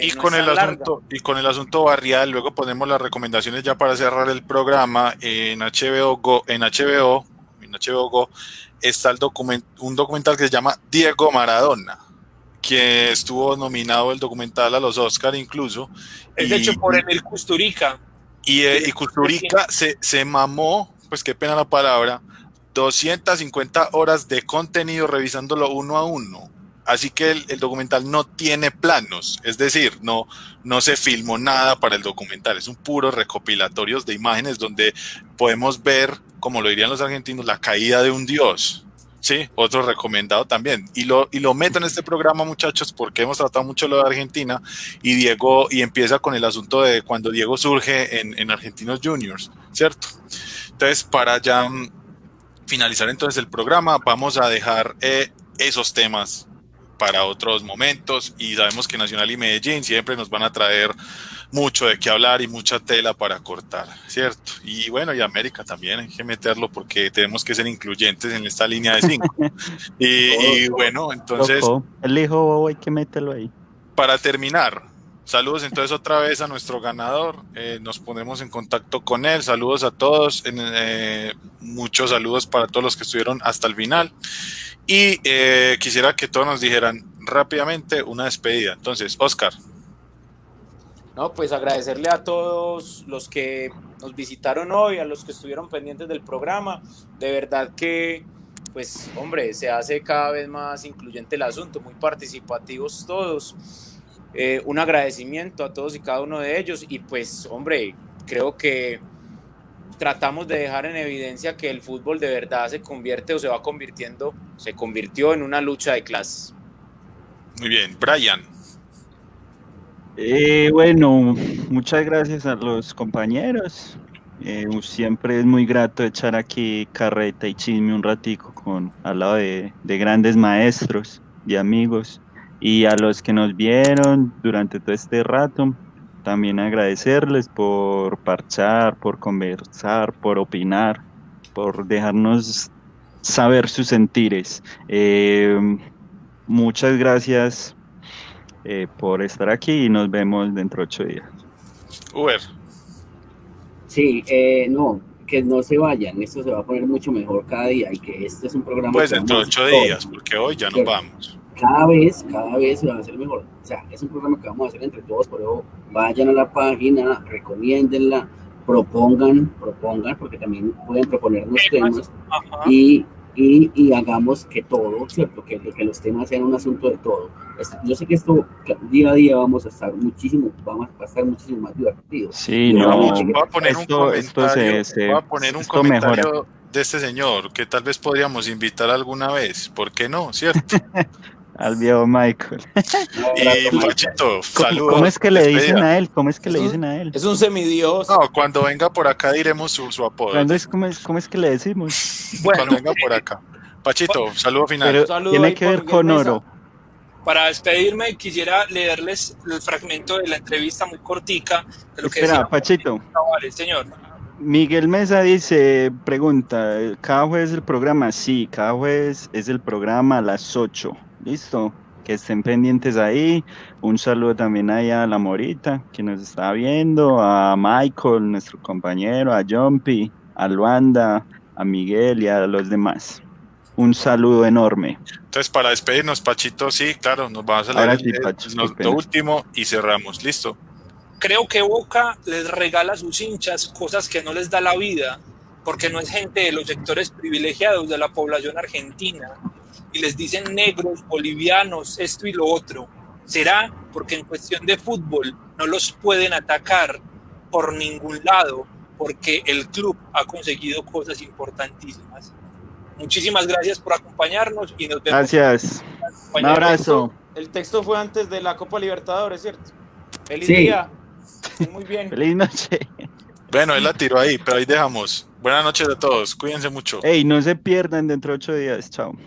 Y no con es el tan larga. asunto, y con el asunto barrial, luego ponemos las recomendaciones ya para cerrar el programa en HBO Go. En HBO Go está un documental que se llama Diego Maradona, que estuvo nominado el documental a los Oscar incluso. Es hecho por Emil Kusturica. Y Kusturica se mamó, pues qué pena la palabra, 250 horas de contenido revisándolo uno a uno. Así que el documental no tiene planos, es decir, no se filmó nada para el documental, es un puro recopilatorio de imágenes donde podemos ver, como lo dirían los argentinos, la caída de un dios. Sí, otro recomendado también. Y lo meto en este programa, muchachos, porque hemos tratado mucho lo de Argentina y empieza con el asunto de cuando Diego surge en Argentinos Juniors, ¿cierto? Entonces, para ya finalizar entonces el programa, vamos a dejar esos temas para otros momentos y sabemos que Nacional y Medellín siempre nos van a traer mucho de qué hablar y mucha tela para cortar, ¿cierto? Y bueno, y América también hay que meterlo porque tenemos que ser incluyentes en esta línea de 5. Y bueno, entonces, Loco, el hijo bobo hay que meterlo ahí. para terminar, saludos entonces otra vez a nuestro ganador, nos pondremos en contacto con él, saludos a todos, muchos saludos para todos los que estuvieron hasta el final. Y quisiera que todos nos dijeran rápidamente una despedida. Entonces, Oscar. No, pues agradecerle a todos los que nos visitaron hoy, a los que estuvieron pendientes del programa. De verdad que, pues, hombre, se hace cada vez más incluyente el asunto, muy participativos todos. Un agradecimiento a todos y cada uno de ellos. Y pues, hombre, creo que tratamos de dejar en evidencia que el fútbol de verdad se convirtió en una lucha de clases. Muy bien, Brian. Bueno, muchas gracias a los compañeros. Siempre es muy grato echar aquí carreta y chisme un ratico al lado de grandes maestros, de amigos. Y a los que nos vieron durante todo este rato, también agradecerles por parchar, por conversar, por opinar, por dejarnos saber sus sentires. Muchas gracias por estar aquí y nos vemos dentro de 8 días. Uber. Sí, no, que no se vayan, esto se va a poner mucho mejor cada día y que este es un programa... Pues dentro de 8 días, porque hoy ya nos vamos. Cada vez se va a hacer mejor. O sea, es un programa que vamos a hacer entre todos, por eso vayan a la página, recomiéndenla, propongan, porque también pueden proponernos temas y hagamos que todo, ¿cierto? Que los temas sean un asunto de todo. Yo sé que esto día a día va a estar muchísimo más divertido. Sí, no, voy a poner un comentario de este señor que tal vez podríamos invitar alguna vez, ¿por qué no? ¿Cierto? Al viejo Michael. Y Pachito, saludos. ¿Cómo es que le dicen a él? ¿Cómo es que le dicen a él? Es un semidios. No, cuando venga por acá diremos su apodo. ¿Cómo es que le decimos? Bueno, cuando venga por acá. Pachito, saludo final. Pero saludo tiene que ver con oro. Para despedirme, quisiera leerles el fragmento de la entrevista muy cortica de lo que Espera, decía Pachito. Vale, señor. Miguel Mesa pregunta, ¿cada jueves el programa? Sí, cada jueves es el programa a las 8. Listo, que estén pendientes ahí. Un saludo también ahí a la Morita, que nos está viendo, a Michael, nuestro compañero, a Jumpy, a Luanda, a Miguel y a los demás. Un saludo enorme. Entonces, para despedirnos, Pachito, sí, claro, nos vamos a leer lo último y cerramos. ¿Listo? Creo que Boca les regala a sus hinchas cosas que no les da la vida, porque no es gente de los sectores privilegiados de la población argentina, y les dicen negros, bolivianos, esto y lo otro. Será porque en cuestión de fútbol no los pueden atacar por ningún lado, porque el club ha conseguido cosas importantísimas. Muchísimas gracias por acompañarnos y nos vemos. Gracias. Un abrazo. El texto fue antes de la Copa Libertadores, ¿cierto? Feliz día. estén muy bien. Feliz noche. Bueno, él la tiró ahí, pero ahí dejamos. Buenas noches a todos, cuídense mucho. Ey, no se pierdan dentro de 8 días. Chao.